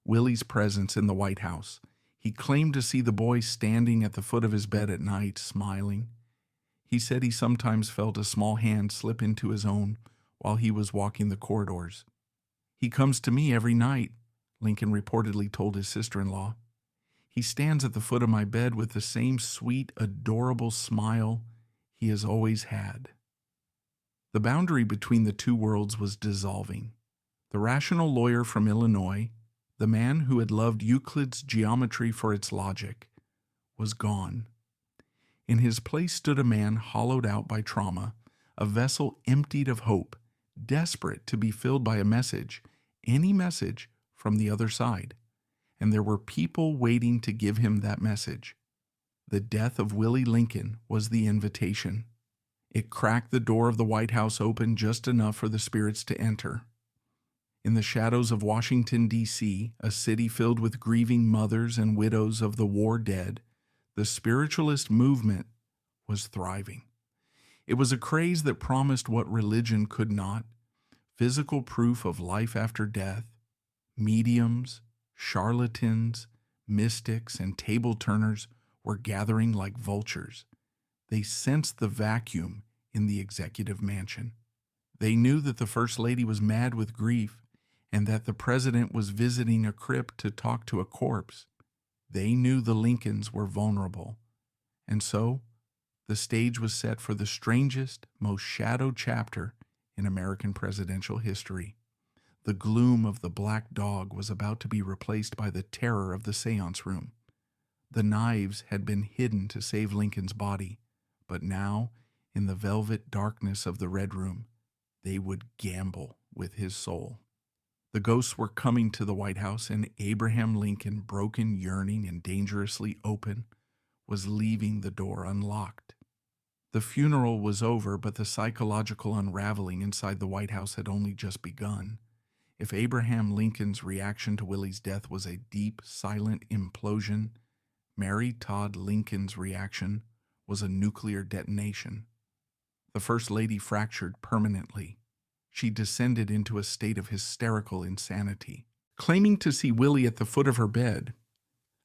A: Willie's presence in the White House. He claimed to see the boy standing at the foot of his bed at night, smiling. He said he sometimes felt a small hand slip into his own while he was walking the corridors. "He comes to me every night," Lincoln reportedly told his sister-in-law. "He stands at the foot of my bed with the same sweet, adorable smile he has always had." The boundary between the two worlds was dissolving. The rational lawyer from Illinois, the man who had loved Euclid's geometry for its logic, was gone. In his place stood a man hollowed out by trauma, a vessel emptied of hope, desperate to be filled by a message, any message from the other side. And there were people waiting to give him that message. The death of Willie Lincoln was the invitation. It cracked the door of the White House open just enough for the spirits to enter. In the shadows of Washington, D.C., a city filled with grieving mothers and widows of the war dead, the spiritualist movement was thriving. It was a craze that promised what religion could not: physical proof of life after death. Mediums, charlatans, mystics, and table turners were gathering like vultures. They sensed the vacuum in the executive mansion. They knew that the First Lady was mad with grief and that the President was visiting a crypt to talk to a corpse. They knew the Lincolns were vulnerable. And so, the stage was set for the strangest, most shadowed chapter in American presidential history. The gloom of the black dog was about to be replaced by the terror of the séance room. The knives had been hidden to save Lincoln's body, but now, in the velvet darkness of the Red Room, they would gamble with his soul. The ghosts were coming to the White House, and Abraham Lincoln, broken, yearning, and dangerously open, was leaving the door unlocked. The funeral was over, but the psychological unraveling inside the White House had only just begun. If Abraham Lincoln's reaction to Willie's death was a deep, silent implosion, Mary Todd Lincoln's reaction was a nuclear detonation. The First Lady fractured permanently. She descended into a state of hysterical insanity. Claiming to see Willie at the foot of her bed,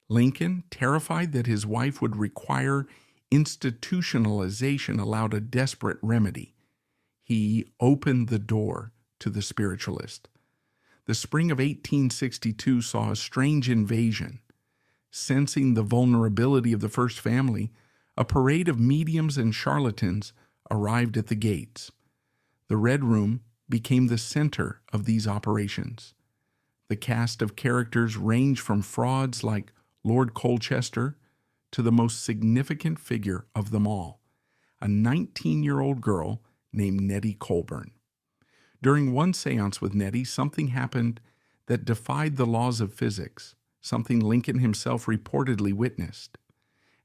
A: Lincoln, terrified that his wife would require institutionalization, allowed a desperate remedy. He opened the door to the spiritualist. The spring of 1862 saw a strange invasion. Sensing the vulnerability of the first family, a parade of mediums and charlatans arrived at the gates. The Red Room became the center of these operations. The cast of characters ranged from frauds like Lord Colchester to the most significant figure of them all, a 19-year-old girl named Nettie Colburn. During one séance with Nettie, something happened that defied the laws of physics, something Lincoln himself reportedly witnessed.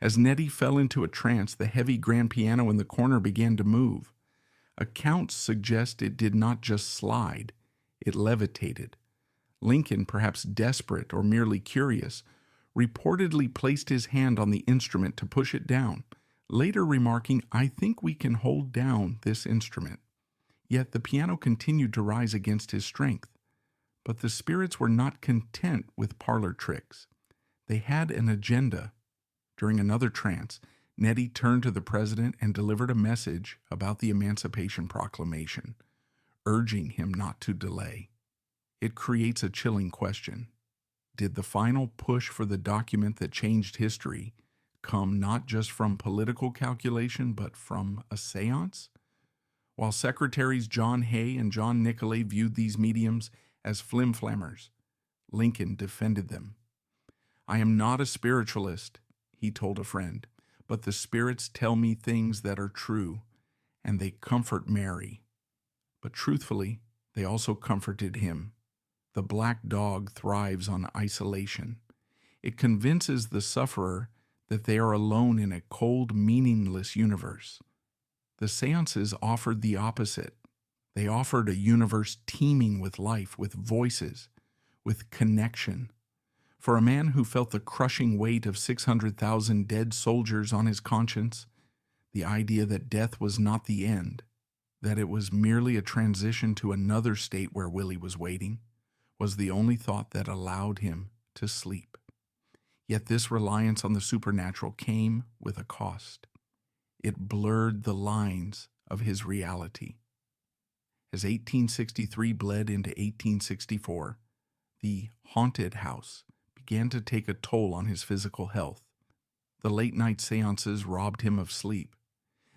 A: As Nettie fell into a trance, the heavy grand piano in the corner began to move. Accounts suggest it did not just slide, it levitated. Lincoln, perhaps desperate or merely curious, reportedly placed his hand on the instrument to push it down, later remarking, "I think we can hold down this instrument." Yet the piano continued to rise against his strength. But the spirits were not content with parlor tricks. They had an agenda. During another trance, Nettie turned to the president and delivered a message about the Emancipation Proclamation, urging him not to delay. It creates a chilling question. Did the final push for the document that changed history come not just from political calculation, but from a séance? While Secretaries John Hay and John Nicolay viewed these mediums as flimflammers, Lincoln defended them. "I am not a spiritualist," he told a friend, but the spirits tell me things that are true, and they comfort Mary. But truthfully, they also comforted him. The black dog thrives on isolation. It convinces the sufferer that they are alone in a cold, meaningless universe. The séances offered the opposite. They offered a universe teeming with life, with voices, with connection. For a man who felt the crushing weight of 600,000 dead soldiers on his conscience, the idea that death was not the end, that it was merely a transition to another state where Willie was waiting, was the only thought that allowed him to sleep. Yet this reliance on the supernatural came with a cost. It blurred the lines of his reality. As 1863 bled into 1864, the haunted house began to take a toll on his physical health. The late-night séances robbed him of sleep.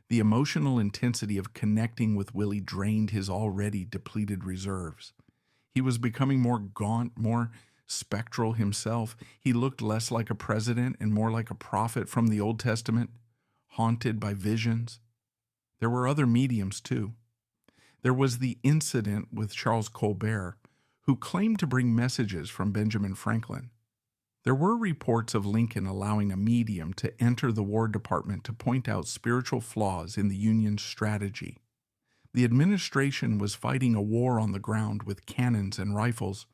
A: The emotional intensity of connecting with Willie drained his already depleted reserves. He was becoming more gaunt, more spectral himself. He looked less like a president and more like a prophet from the Old Testament, haunted by visions. There were other mediums, too. There was the incident with Charles Colbert, who claimed to bring messages from Benjamin Franklin. There were reports of Lincoln allowing a medium to enter the War Department to point out spiritual flaws in the Union's strategy. The administration was fighting a war on the ground with cannons and rifles,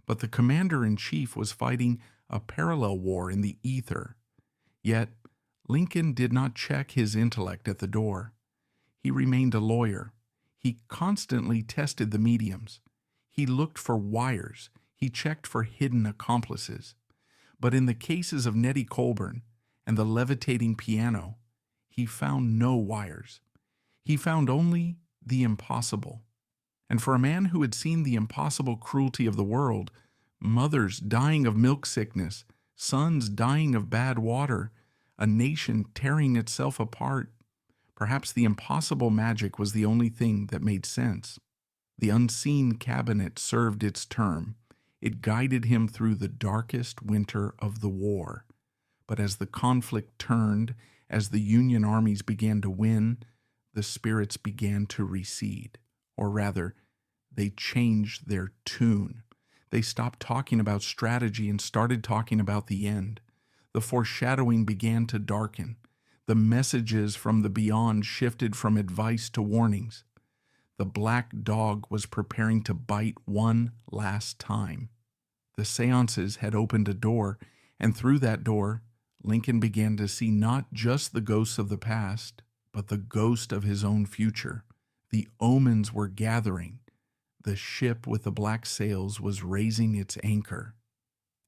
A: but the commander-in-chief was fighting a parallel war in the ether. Yet, Lincoln did not check his intellect at the door. He remained a lawyer. He constantly tested the mediums. He looked for wires. He checked for hidden accomplices. But in the cases of Nettie Colburn and the levitating piano, he found no wires. He found only the impossible. And for a man who had seen the impossible cruelty of the world, mothers dying of milk sickness, sons dying of bad water, a nation tearing itself apart, perhaps the impossible magic was the only thing that made sense. The unseen cabinet served its term. It guided him through the darkest winter of the war. But as the conflict turned, as the Union armies began to win, the spirits began to recede. Or rather, they changed their tune. They stopped talking about strategy and started talking about the end. The foreshadowing began to darken. The messages from the beyond shifted from advice to warnings. The black dog was preparing to bite one last time. The séances had opened a door, and through that door, Lincoln began to see not just the ghosts of the past, but the ghost of his own future. The omens were gathering. The ship with the black sails was raising its anchor.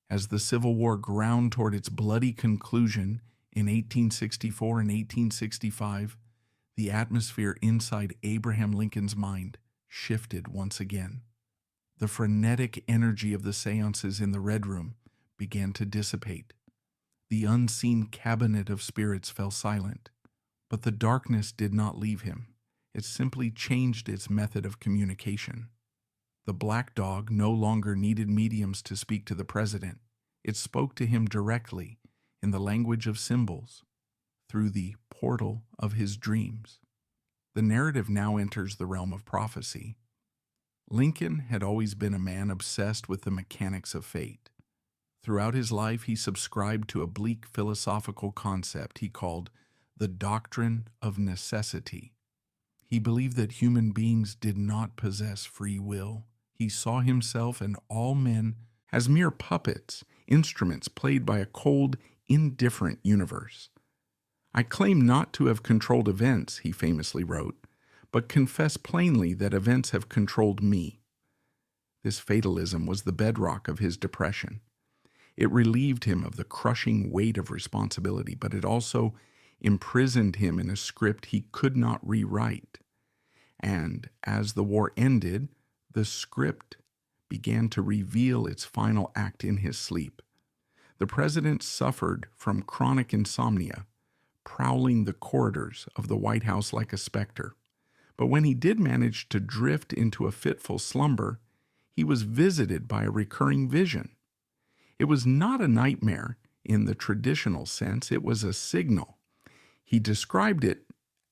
A: As the Civil War ground toward its bloody conclusion in 1864 and 1865, the atmosphere inside Abraham Lincoln's mind shifted once again. The frenetic energy of the séances in the Red Room began to dissipate. The unseen cabinet of spirits fell silent, but the darkness did not leave him. It simply changed its method of communication. The black dog no longer needed mediums to speak to the president. It spoke to him directly in the language of symbols, through the portal of his dreams. The narrative now enters the realm of prophecy. Lincoln had always been a man obsessed with the mechanics of fate. Throughout his life, he subscribed to a bleak philosophical concept he called the doctrine of necessity. He believed that human beings did not possess free will. He saw himself and all men as mere puppets, instruments played by a cold, indifferent universe. "I claim not to have controlled events," he famously wrote, "but confess plainly that events have controlled me." This fatalism was the bedrock of his depression. It relieved him of the crushing weight of responsibility, but it also imprisoned him in a script he could not rewrite. And as the war ended, the script began to reveal its final act in his sleep. The president suffered from chronic insomnia, prowling the corridors of the White House like a specter. But when he did manage to drift into a fitful slumber, he was visited by a recurring vision. It was not a nightmare in the traditional sense, it was a signal. He described it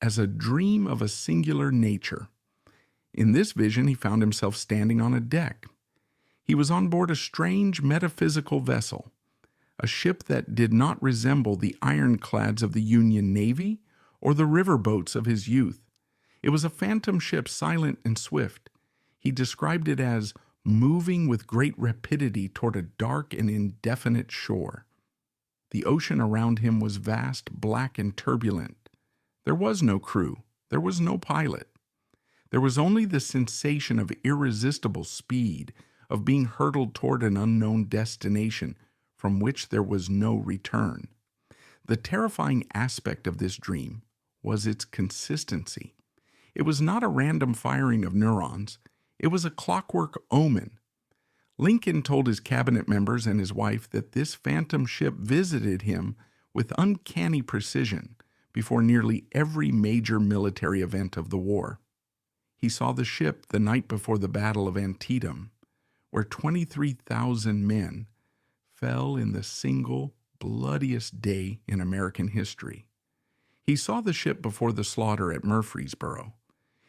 A: as a dream of a singular nature. In this vision, he found himself standing on a deck. He was on board a strange metaphysical vessel, a ship that did not resemble the ironclads of the Union Navy or the riverboats of his youth. It was a phantom ship, silent and swift. He described it as moving with great rapidity toward a dark and indefinite shore. The ocean around him was vast, black, and turbulent. There was no crew. There was no pilot. There was only the sensation of irresistible speed, of being hurtled toward an unknown destination from which there was no return. The terrifying aspect of this dream was its consistency. It was not a random firing of neurons. It was a clockwork omen. Lincoln told his cabinet members and his wife that this phantom ship visited him with uncanny precision before nearly every major military event of the war. He saw the ship the night before the Battle of Antietam, where 23,000 men fell in the single bloodiest day in American history. He saw the ship before the slaughter at Murfreesboro.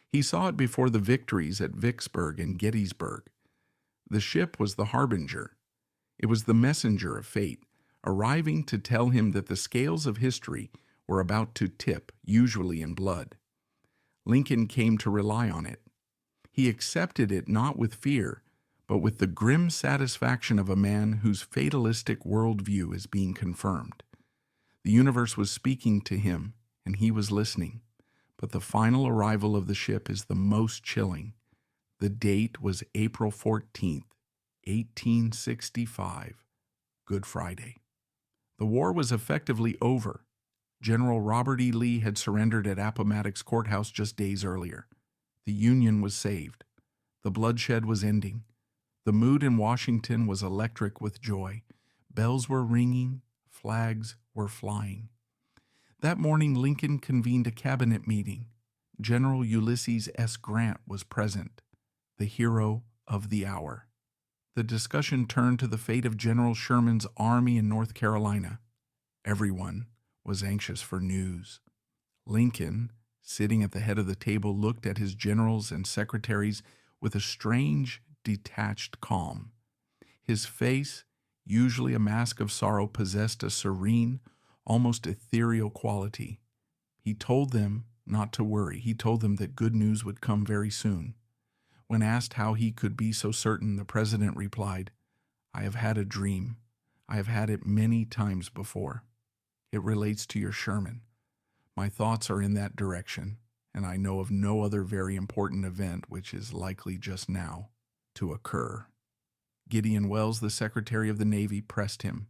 A: He saw it before the victories at Vicksburg and Gettysburg. The ship was the harbinger. It was the messenger of fate, arriving to tell him that the scales of history were about to tip, usually in blood. Lincoln came to rely on it. He accepted it not with fear, but with the grim satisfaction of a man whose fatalistic worldview is being confirmed. The universe was speaking to him, and he was listening. But the final arrival of the ship is the most chilling. The date was April 14th, 1865, Good Friday. The war was effectively over. General Robert E. Lee had surrendered at Appomattox Courthouse just days earlier. The Union was saved. The bloodshed was ending. The mood in Washington was electric with joy. Bells were ringing, flags were flying. That morning, Lincoln convened a cabinet meeting. General Ulysses S. Grant was present, the hero of the hour. The discussion turned to the fate of General Sherman's army in North Carolina. Everyone was anxious for news. Lincoln, sitting at the head of the table, looked at his generals and secretaries with a strange, detached calm. His face, usually a mask of sorrow, possessed a serene, almost ethereal quality. He told them not to worry. He told them that good news would come very soon. When asked how he could be so certain, the president replied, "I have had a dream. I have had it many times before. It relates to your Sherman. My thoughts are in that direction, and I know of no other very important event which is likely just now to occur." Gideon Welles, the Secretary of the Navy, pressed him.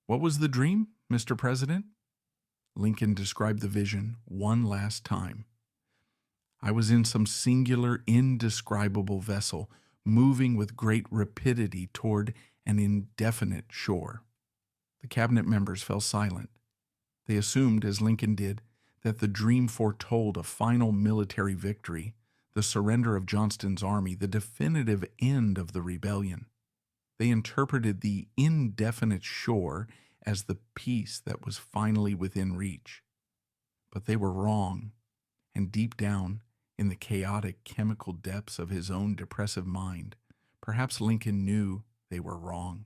A: "What was the dream, Mr. President?" Lincoln described the vision one last time. "I was in some singular, indescribable vessel, moving with great rapidity toward an indefinite shore." The cabinet members fell silent. They assumed, as Lincoln did, that the dream foretold a final military victory, the surrender of Johnston's army, the definitive end of the rebellion. They interpreted the indefinite shore as the peace that was finally within reach. But they were wrong, and deep down, in the chaotic chemical depths of his own depressive mind, perhaps Lincoln knew they were wrong.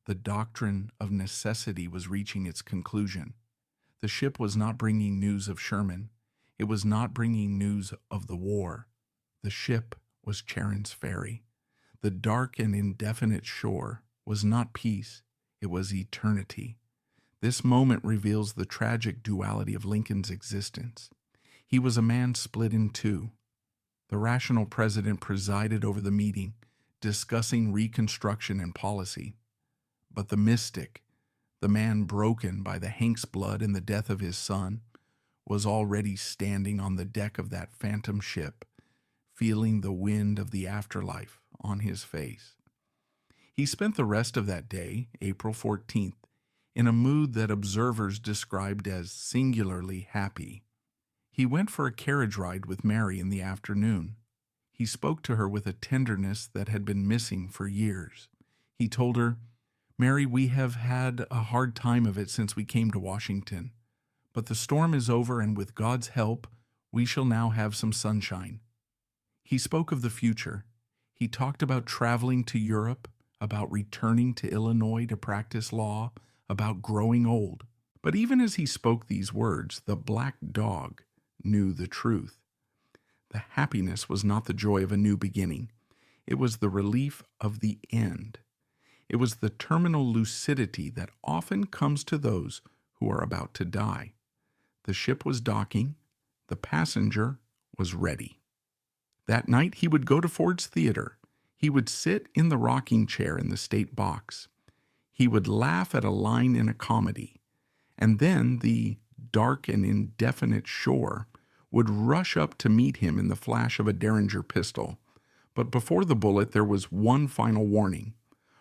A: The doctrine of necessity was reaching its conclusion. The ship was not bringing news of Sherman. It was not bringing news of the war. The ship was Charon's Ferry. The dark and indefinite shore was not peace. It was eternity. This moment reveals the tragic duality of Lincoln's existence. He was a man split in two. The rational president presided over the meeting, discussing Reconstruction and policy. But the mystic, the man broken by the Hanks blood and the death of his son, was already standing on the deck of that phantom ship, feeling the wind of the afterlife on his face. He spent the rest of that day, April 14th, in a mood that observers described as singularly happy. He went for a carriage ride with Mary in the afternoon. He spoke to her with a tenderness that had been missing for years. He told her, "Mary, we have had a hard time of it since we came to Washington, But the storm is over, and with God's help, we shall now have some sunshine. He spoke of the future. He talked about traveling to Europe, about returning to Illinois to practice law, about growing old. But even as he spoke these words, the black dog knew the truth. The happiness was not the joy of a new beginning. It was the relief of the end. It was the terminal lucidity that often comes to those who are about to die. The ship was docking. The passenger was ready. That night he would go to Ford's Theater. He would sit in the rocking chair in the state box. He would laugh at a line in a comedy. And then the dark and indefinite shore would rush up to meet him in the flash of a Derringer pistol. But before the bullet there was one final warning,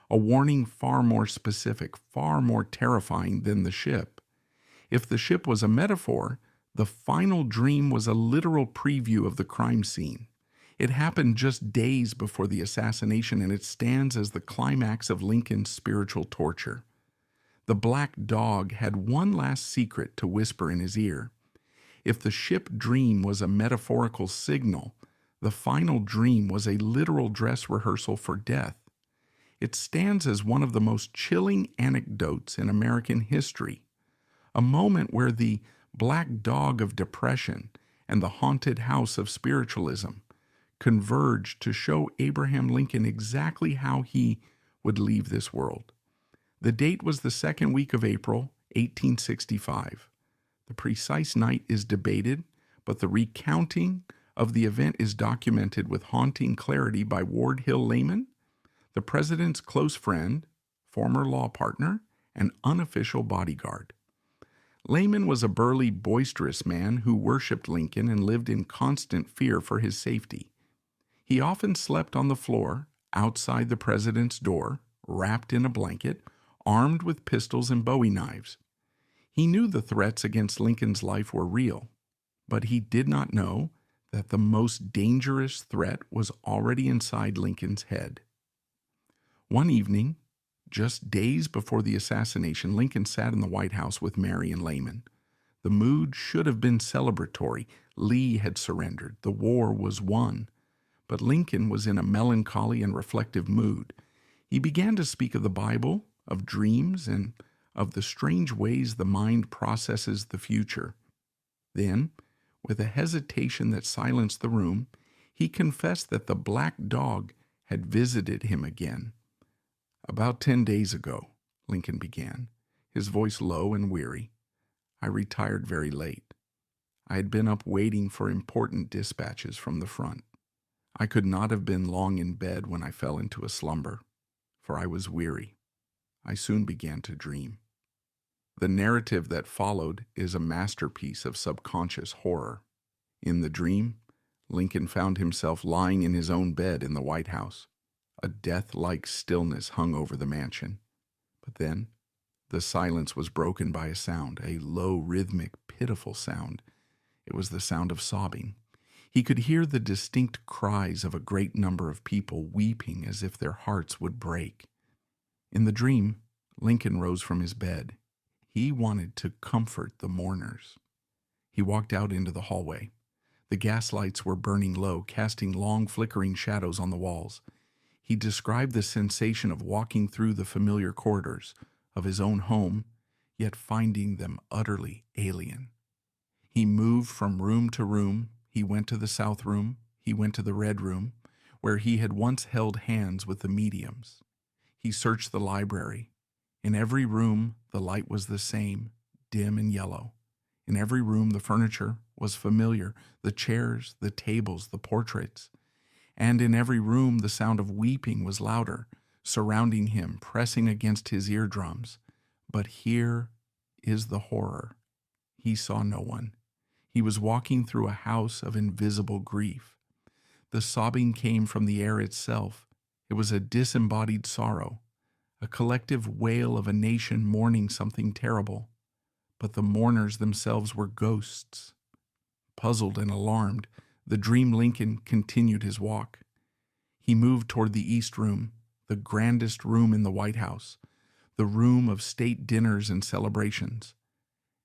A: a warning far more specific, far more terrifying than the ship. If the ship was a metaphor, the final dream was a literal preview of the crime scene. It happened just days before the assassination, and it stands as the climax of Lincoln's spiritual torture. The black dog had one last secret to whisper in his ear. If the ship dream was a metaphorical signal, the final dream was a literal dress rehearsal for death. It stands as one of the most chilling anecdotes in American history, a moment where the black dog of depression and the haunted house of spiritualism converged to show Abraham Lincoln exactly how he would leave this world. The date was the second week of April, 1865. The precise night is debated, but the recounting of the event is documented with haunting clarity by Ward Hill Layman, the president's close friend, former law partner, and unofficial bodyguard. Layman was a burly, boisterous man who worshipped Lincoln and lived in constant fear for his safety. He often slept on the floor outside the president's door, wrapped in a blanket, armed with pistols and bowie knives. He knew the threats against Lincoln's life were real, but he did not know that the most dangerous threat was already inside Lincoln's head. One evening, just days before the assassination, Lincoln sat in the White House with Mary and Layman. The mood should have been celebratory. Lee had surrendered. The war was won. But Lincoln was in a melancholy and reflective mood. He began to speak of the Bible, of dreams, and of the strange ways the mind processes the future. Then, with a hesitation that silenced the room, he confessed that the black dog had visited him again. "About 10 days ago," Lincoln began, his voice low and weary, "I retired very late. I had been up waiting for important dispatches from the front. I could not have been long in bed when I fell into a slumber, for I was weary. I soon began to dream." The narrative that followed is a masterpiece of subconscious horror. In the dream, Lincoln found himself lying in his own bed in the White House. A death-like stillness hung over the mansion. But then, the silence was broken by a sound, a low, rhythmic, pitiful sound. It was the sound of sobbing. He could hear the distinct cries of a great number of people weeping as if their hearts would break. In the dream, Lincoln rose from his bed. He wanted to comfort the mourners. He walked out into the hallway. The gas lights were burning low, casting long, flickering shadows on the walls. He described the sensation of walking through the familiar corridors of his own home, yet finding them utterly alien. He moved from room to room. He went to the south room. He went to the red room, where he had once held hands with the mediums. He searched the library. In every room, the light was the same, dim and yellow. In every room, the furniture was familiar, the chairs, the tables, the portraits. And in every room, the sound of weeping was louder, surrounding him, pressing against his eardrums. But here is the horror. He saw no one. He was walking through a house of invisible grief. The sobbing came from the air itself. It was a disembodied sorrow, a collective wail of a nation mourning something terrible. But the mourners themselves were ghosts. Puzzled and alarmed, the dream Lincoln continued his walk. He moved toward the East Room, the grandest room in the White House, the room of state dinners and celebrations.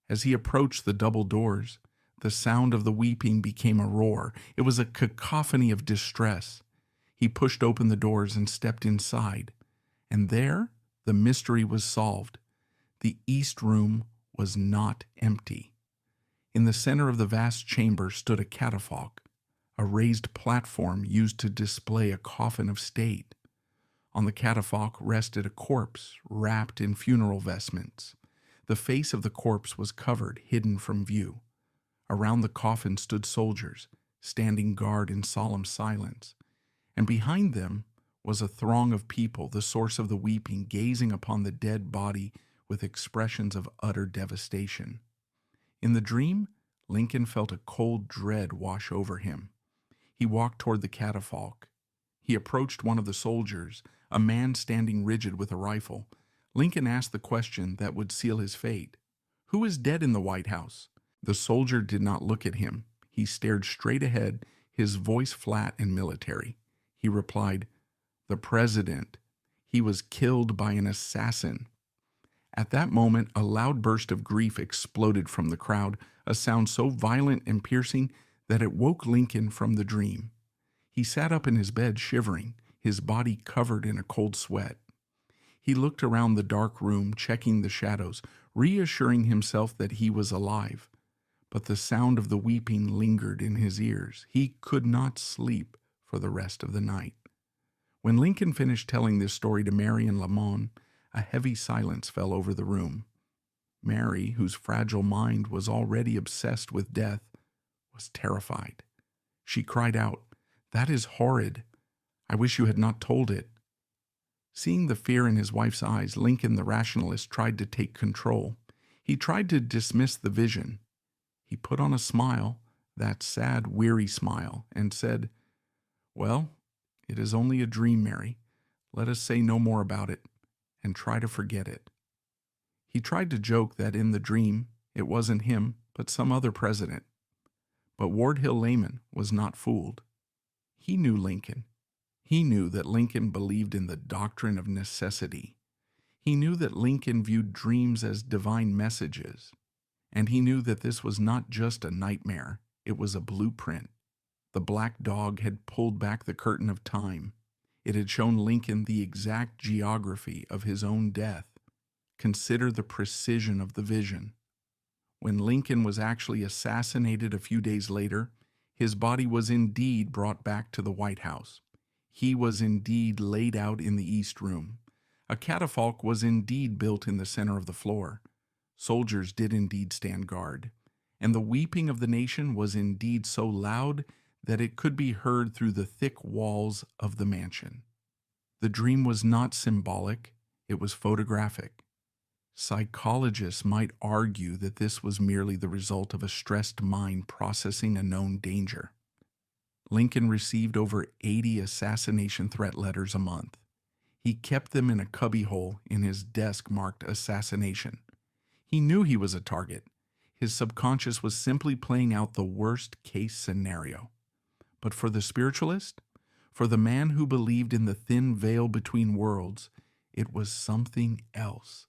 A: As he approached the double doors, the sound of the weeping became a roar. It was a cacophony of distress. He pushed open the doors and stepped inside, and there the mystery was solved. The east room was not empty. In the center of the vast chamber stood a catafalque, a raised platform used to display a coffin of state. On the catafalque rested a corpse wrapped in funeral vestments. The face of the corpse was covered, hidden from view. Around the coffin stood soldiers, standing guard in solemn silence. And behind them was a throng of people, the source of the weeping, gazing upon the dead body with expressions of utter devastation. In the dream, Lincoln felt a cold dread wash over him. He walked toward the catafalque. He approached one of the soldiers, a man standing rigid with a rifle. Lincoln asked the question that would seal his fate. "Who is dead in the White House?" The soldier did not look at him. He stared straight ahead, his voice flat and military. He replied, "The president. He was killed by an assassin." At that moment, a loud burst of grief exploded from the crowd, a sound so violent and piercing that it woke Lincoln from the dream. He sat up in his bed shivering, his body covered in a cold sweat. He looked around the dark room, checking the shadows, reassuring himself that he was alive. But the sound of the weeping lingered in his ears. He could not sleep for the rest of the night. When Lincoln finished telling this story to Mary and Lamont, a heavy silence fell over the room. Mary, whose fragile mind was already obsessed with death, was terrified. She cried out, "That is horrid. I wish you had not told it." Seeing the fear in his wife's eyes, Lincoln the rationalist tried to take control. He tried to dismiss the vision. He put on a smile, that sad, weary smile, and said, "Well, it is only a dream, Mary. Let us say no more about it and try to forget it." He tried to joke that in the dream it wasn't him, but some other president. But Ward Hill Layman was not fooled. He knew Lincoln. He knew that Lincoln believed in the doctrine of necessity. He knew that Lincoln viewed dreams as divine messages. And he knew that this was not just a nightmare, it was a blueprint. The black dog had pulled back the curtain of time. It had shown Lincoln the exact geography of his own death. Consider the precision of the vision. When Lincoln was actually assassinated a few days later, his body was indeed brought back to the White House. He was indeed laid out in the East Room. A catafalque was indeed built in the center of the floor. Soldiers did indeed stand guard, and the weeping of the nation was indeed so loud that it could be heard through the thick walls of the mansion. The dream was not symbolic, it was photographic. Psychologists might argue that this was merely the result of a stressed mind processing a known danger. Lincoln received over 80 assassination threat letters a month. He kept them in a cubbyhole in his desk marked assassination. He knew he was a target. His subconscious was simply playing out the worst-case scenario. But for the spiritualist, for the man who believed in the thin veil between worlds, it was something else.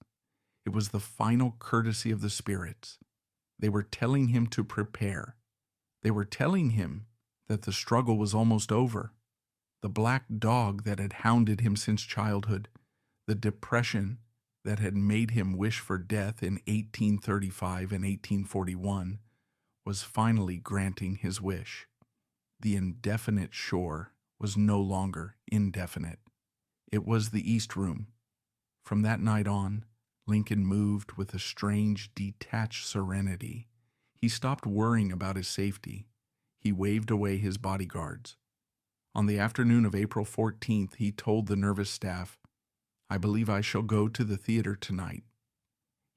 A: It was the final courtesy of the spirits. They were telling him to prepare. They were telling him that the struggle was almost over. The black dog that had hounded him since childhood, the depression that had made him wish for death in 1835 and 1841, was finally granting his wish. The indefinite shore was no longer indefinite. It was the East Room. From that night on, Lincoln moved with a strange, detached serenity. He stopped worrying about his safety. He waved away his bodyguards. On the afternoon of April 14th, he told the nervous staff, "I believe I shall go to the theater tonight."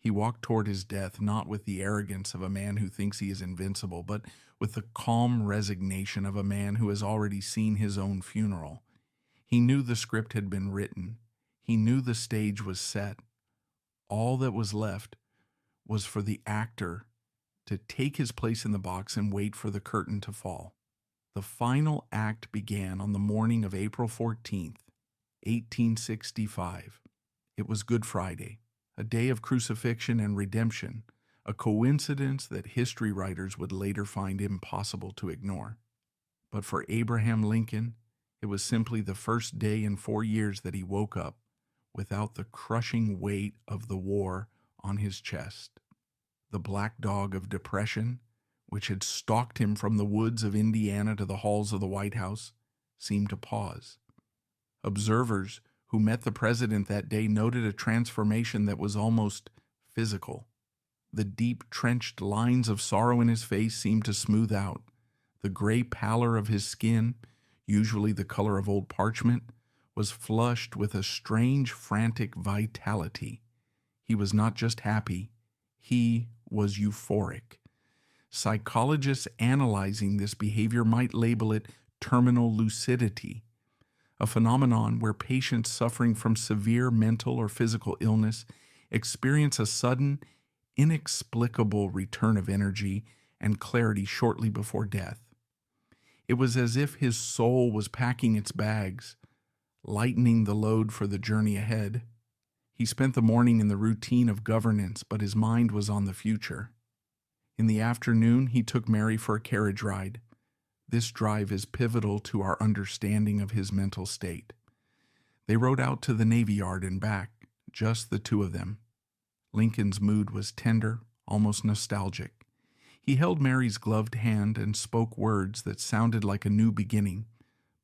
A: He walked toward his death not with the arrogance of a man who thinks he is invincible, but with the calm resignation of a man who has already seen his own funeral. He knew the script had been written. He knew the stage was set. All that was left was for the actor to take his place in the box and wait for the curtain to fall. The final act began on the morning of April 14th, 1865. It was Good Friday, a day of crucifixion and redemption, a coincidence that history writers would later find impossible to ignore. But for Abraham Lincoln, it was simply the first day in 4 years that he woke up without the crushing weight of the war on his chest. The black dog of depression, which had stalked him from the woods of Indiana to the halls of the White House, seemed to pause. Observers who met the president that day noted a transformation that was almost physical. The deep, trenched lines of sorrow in his face seemed to smooth out. The gray pallor of his skin, usually the color of old parchment, was flushed with a strange, frantic vitality. He was not just happy, he was euphoric. Psychologists analyzing this behavior might label it terminal lucidity, a phenomenon where patients suffering from severe mental or physical illness experience a sudden, inexplicable return of energy and clarity shortly before death. It was as if his soul was packing its bags, lightening the load for the journey ahead. He spent the morning in the routine of governance, but his mind was on the future. In the afternoon, he took Mary for a carriage ride. This drive is pivotal to our understanding of his mental state. They rode out to the Navy Yard and back, just the two of them. Lincoln's mood was tender, almost nostalgic. He held Mary's gloved hand and spoke words that sounded like a new beginning,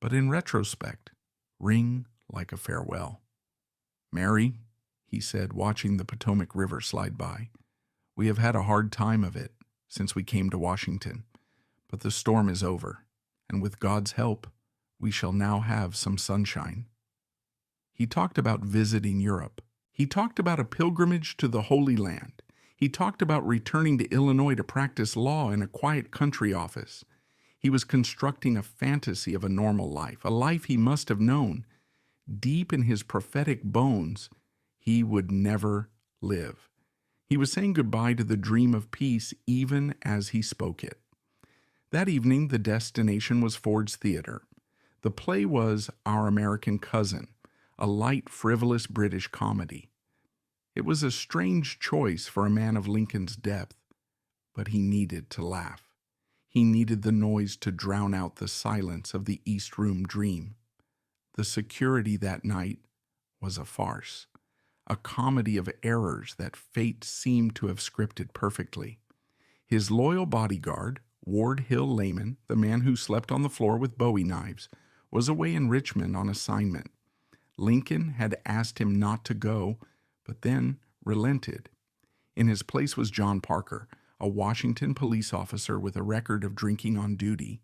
A: but in retrospect, ring like a farewell. "Mary," he said, watching the Potomac River slide by, "we have had a hard time of it since we came to Washington, but the storm is over, and with God's help, we shall now have some sunshine." He talked about visiting Europe. He talked about a pilgrimage to the Holy Land. He talked about returning to Illinois to practice law in a quiet country office. He was constructing a fantasy of a normal life, a life he must have known. Deep in his prophetic bones, he would never live. He was saying goodbye to the dream of peace even as he spoke it. That evening, the destination was Ford's Theater. The play was Our American Cousin, a light, frivolous British comedy. It was a strange choice for a man of Lincoln's depth, but he needed to laugh. He needed the noise to drown out the silence of the East Room dream. The security that night was a farce, a comedy of errors that fate seemed to have scripted perfectly. His loyal bodyguard, Ward Hill Layman, the man who slept on the floor with Bowie knives, was away in Richmond on assignment. Lincoln had asked him not to go, but then relented. In his place was John Parker, a Washington police officer with a record of drinking on duty.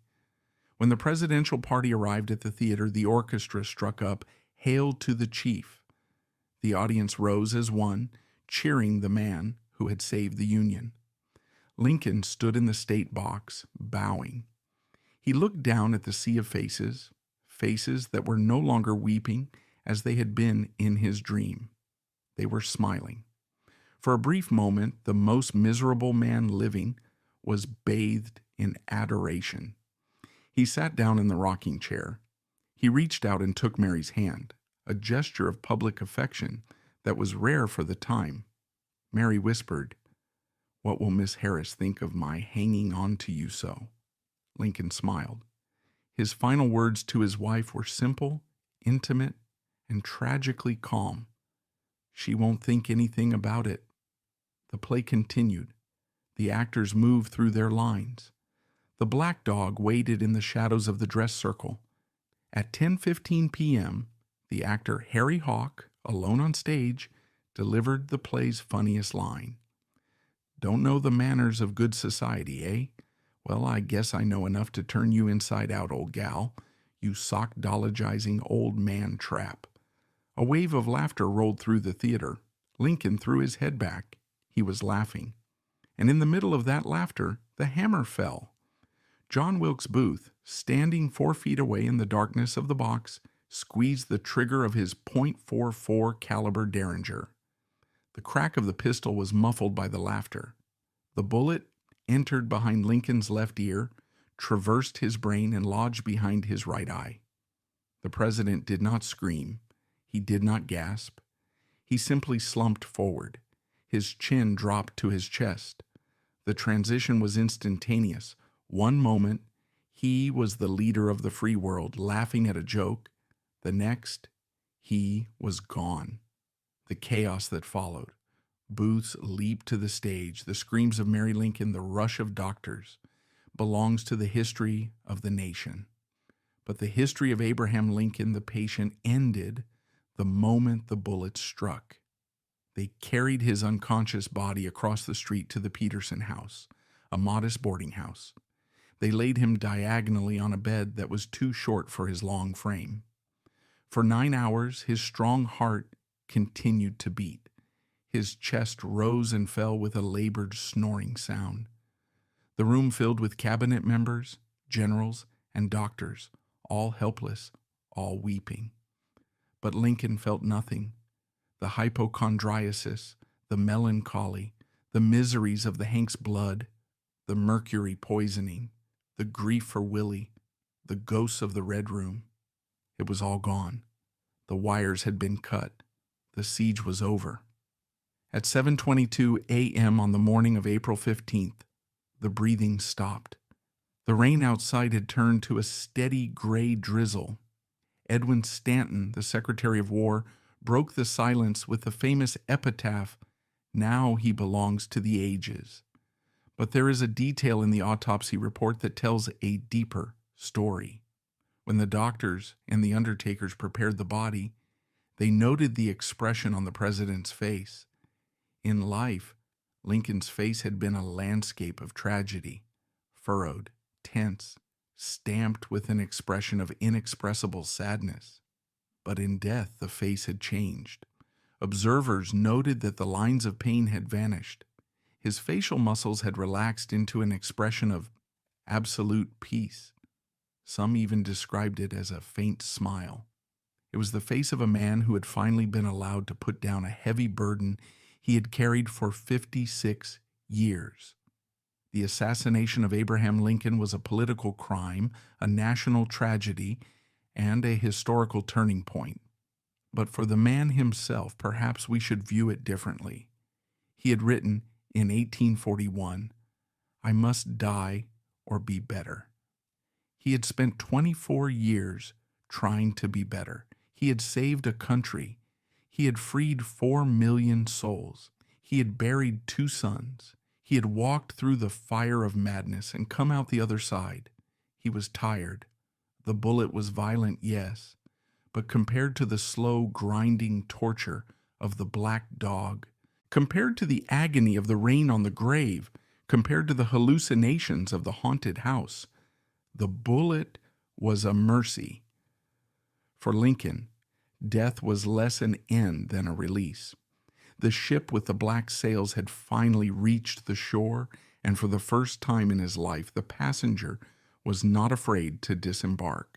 A: When the presidential party arrived at the theater, the orchestra struck up "Hail to the Chief." The audience rose as one, cheering the man who had saved the Union. Lincoln stood in the state box, bowing. He looked down at the sea of faces, faces that were no longer weeping as they had been in his dream. They were smiling. For a brief moment, the most miserable man living was bathed in adoration. He sat down in the rocking chair. He reached out and took Mary's hand, a gesture of public affection that was rare for the time. Mary whispered, "What will Miss Harris think of my hanging on to you so?" Lincoln smiled. His final words to his wife were simple, intimate, and tragically calm. "She won't think anything about it." The play continued. The actors moved through their lines. The black dog waited in the shadows of the dress circle. At 10:15 p.m., the actor Harry Hawk, alone on stage, delivered the play's funniest line. "Don't know the manners of good society, eh? Well, I guess I know enough to turn you inside out, old gal, you sock-dologizing old man trap." A wave of laughter rolled through the theater. Lincoln threw his head back. He was laughing. And in the middle of that laughter, the hammer fell. John Wilkes Booth, standing 4 feet away in the darkness of the box, squeezed the trigger of his .44 caliber Derringer. The crack of the pistol was muffled by the laughter. The bullet entered behind Lincoln's left ear, traversed his brain, and lodged behind his right eye. The president did not scream. He did not gasp. He simply slumped forward. His chin dropped to his chest. The transition was instantaneous. One moment, he was the leader of the free world, laughing at a joke. The next, he was gone. The chaos that followed. Booths leaped to the stage, the screams of Mary Lincoln, the rush of doctors, belongs to the history of the nation. But the history of Abraham Lincoln, the patient, ended the moment the bullet struck. They carried his unconscious body across the street to the Peterson house, a modest boarding house. They laid him diagonally on a bed that was too short for his long frame. For 9 hours, his strong heart continued to beat. His chest rose and fell with a labored, snoring sound. The room filled with cabinet members, generals, and doctors, all helpless, all weeping. But Lincoln felt nothing. The hypochondriasis, the melancholy, the miseries of the Hank's blood, the mercury poisoning, the grief for Willie, the ghosts of the Red Room. It was all gone. The wires had been cut. The siege was over. At 7:22 a.m. on the morning of April 15th, the breathing stopped. The rain outside had turned to a steady gray drizzle. Edwin Stanton, the Secretary of War, broke the silence with the famous epitaph, "Now he belongs to the ages." But there is a detail in the autopsy report that tells a deeper story. When the doctors and the undertakers prepared the body, they noted the expression on the president's face. In life, Lincoln's face had been a landscape of tragedy, furrowed, tense, stamped with an expression of inexpressible sadness. But in death, the face had changed. Observers noted that the lines of pain had vanished. His facial muscles had relaxed into an expression of absolute peace. Some even described it as a faint smile. It was the face of a man who had finally been allowed to put down a heavy burden he had carried for 56 years. The assassination of Abraham Lincoln was a political crime, a national tragedy, and a historical turning point. But for the man himself, perhaps we should view it differently. He had written in 1841, "I must die or be better." He had spent 24 years trying to be better. He had saved a country. He had freed 4 million souls. He had buried 2 sons. He had walked through the fire of madness and come out the other side. He was tired. The bullet was violent, yes, but compared to the slow, grinding torture of the black dog, compared to the agony of the rain on the grave, compared to the hallucinations of the haunted house, the bullet was a mercy. For Lincoln, death was less an end than a release. The ship with the black sails had finally reached the shore, and for the first time in his life, the passenger was not afraid to disembark.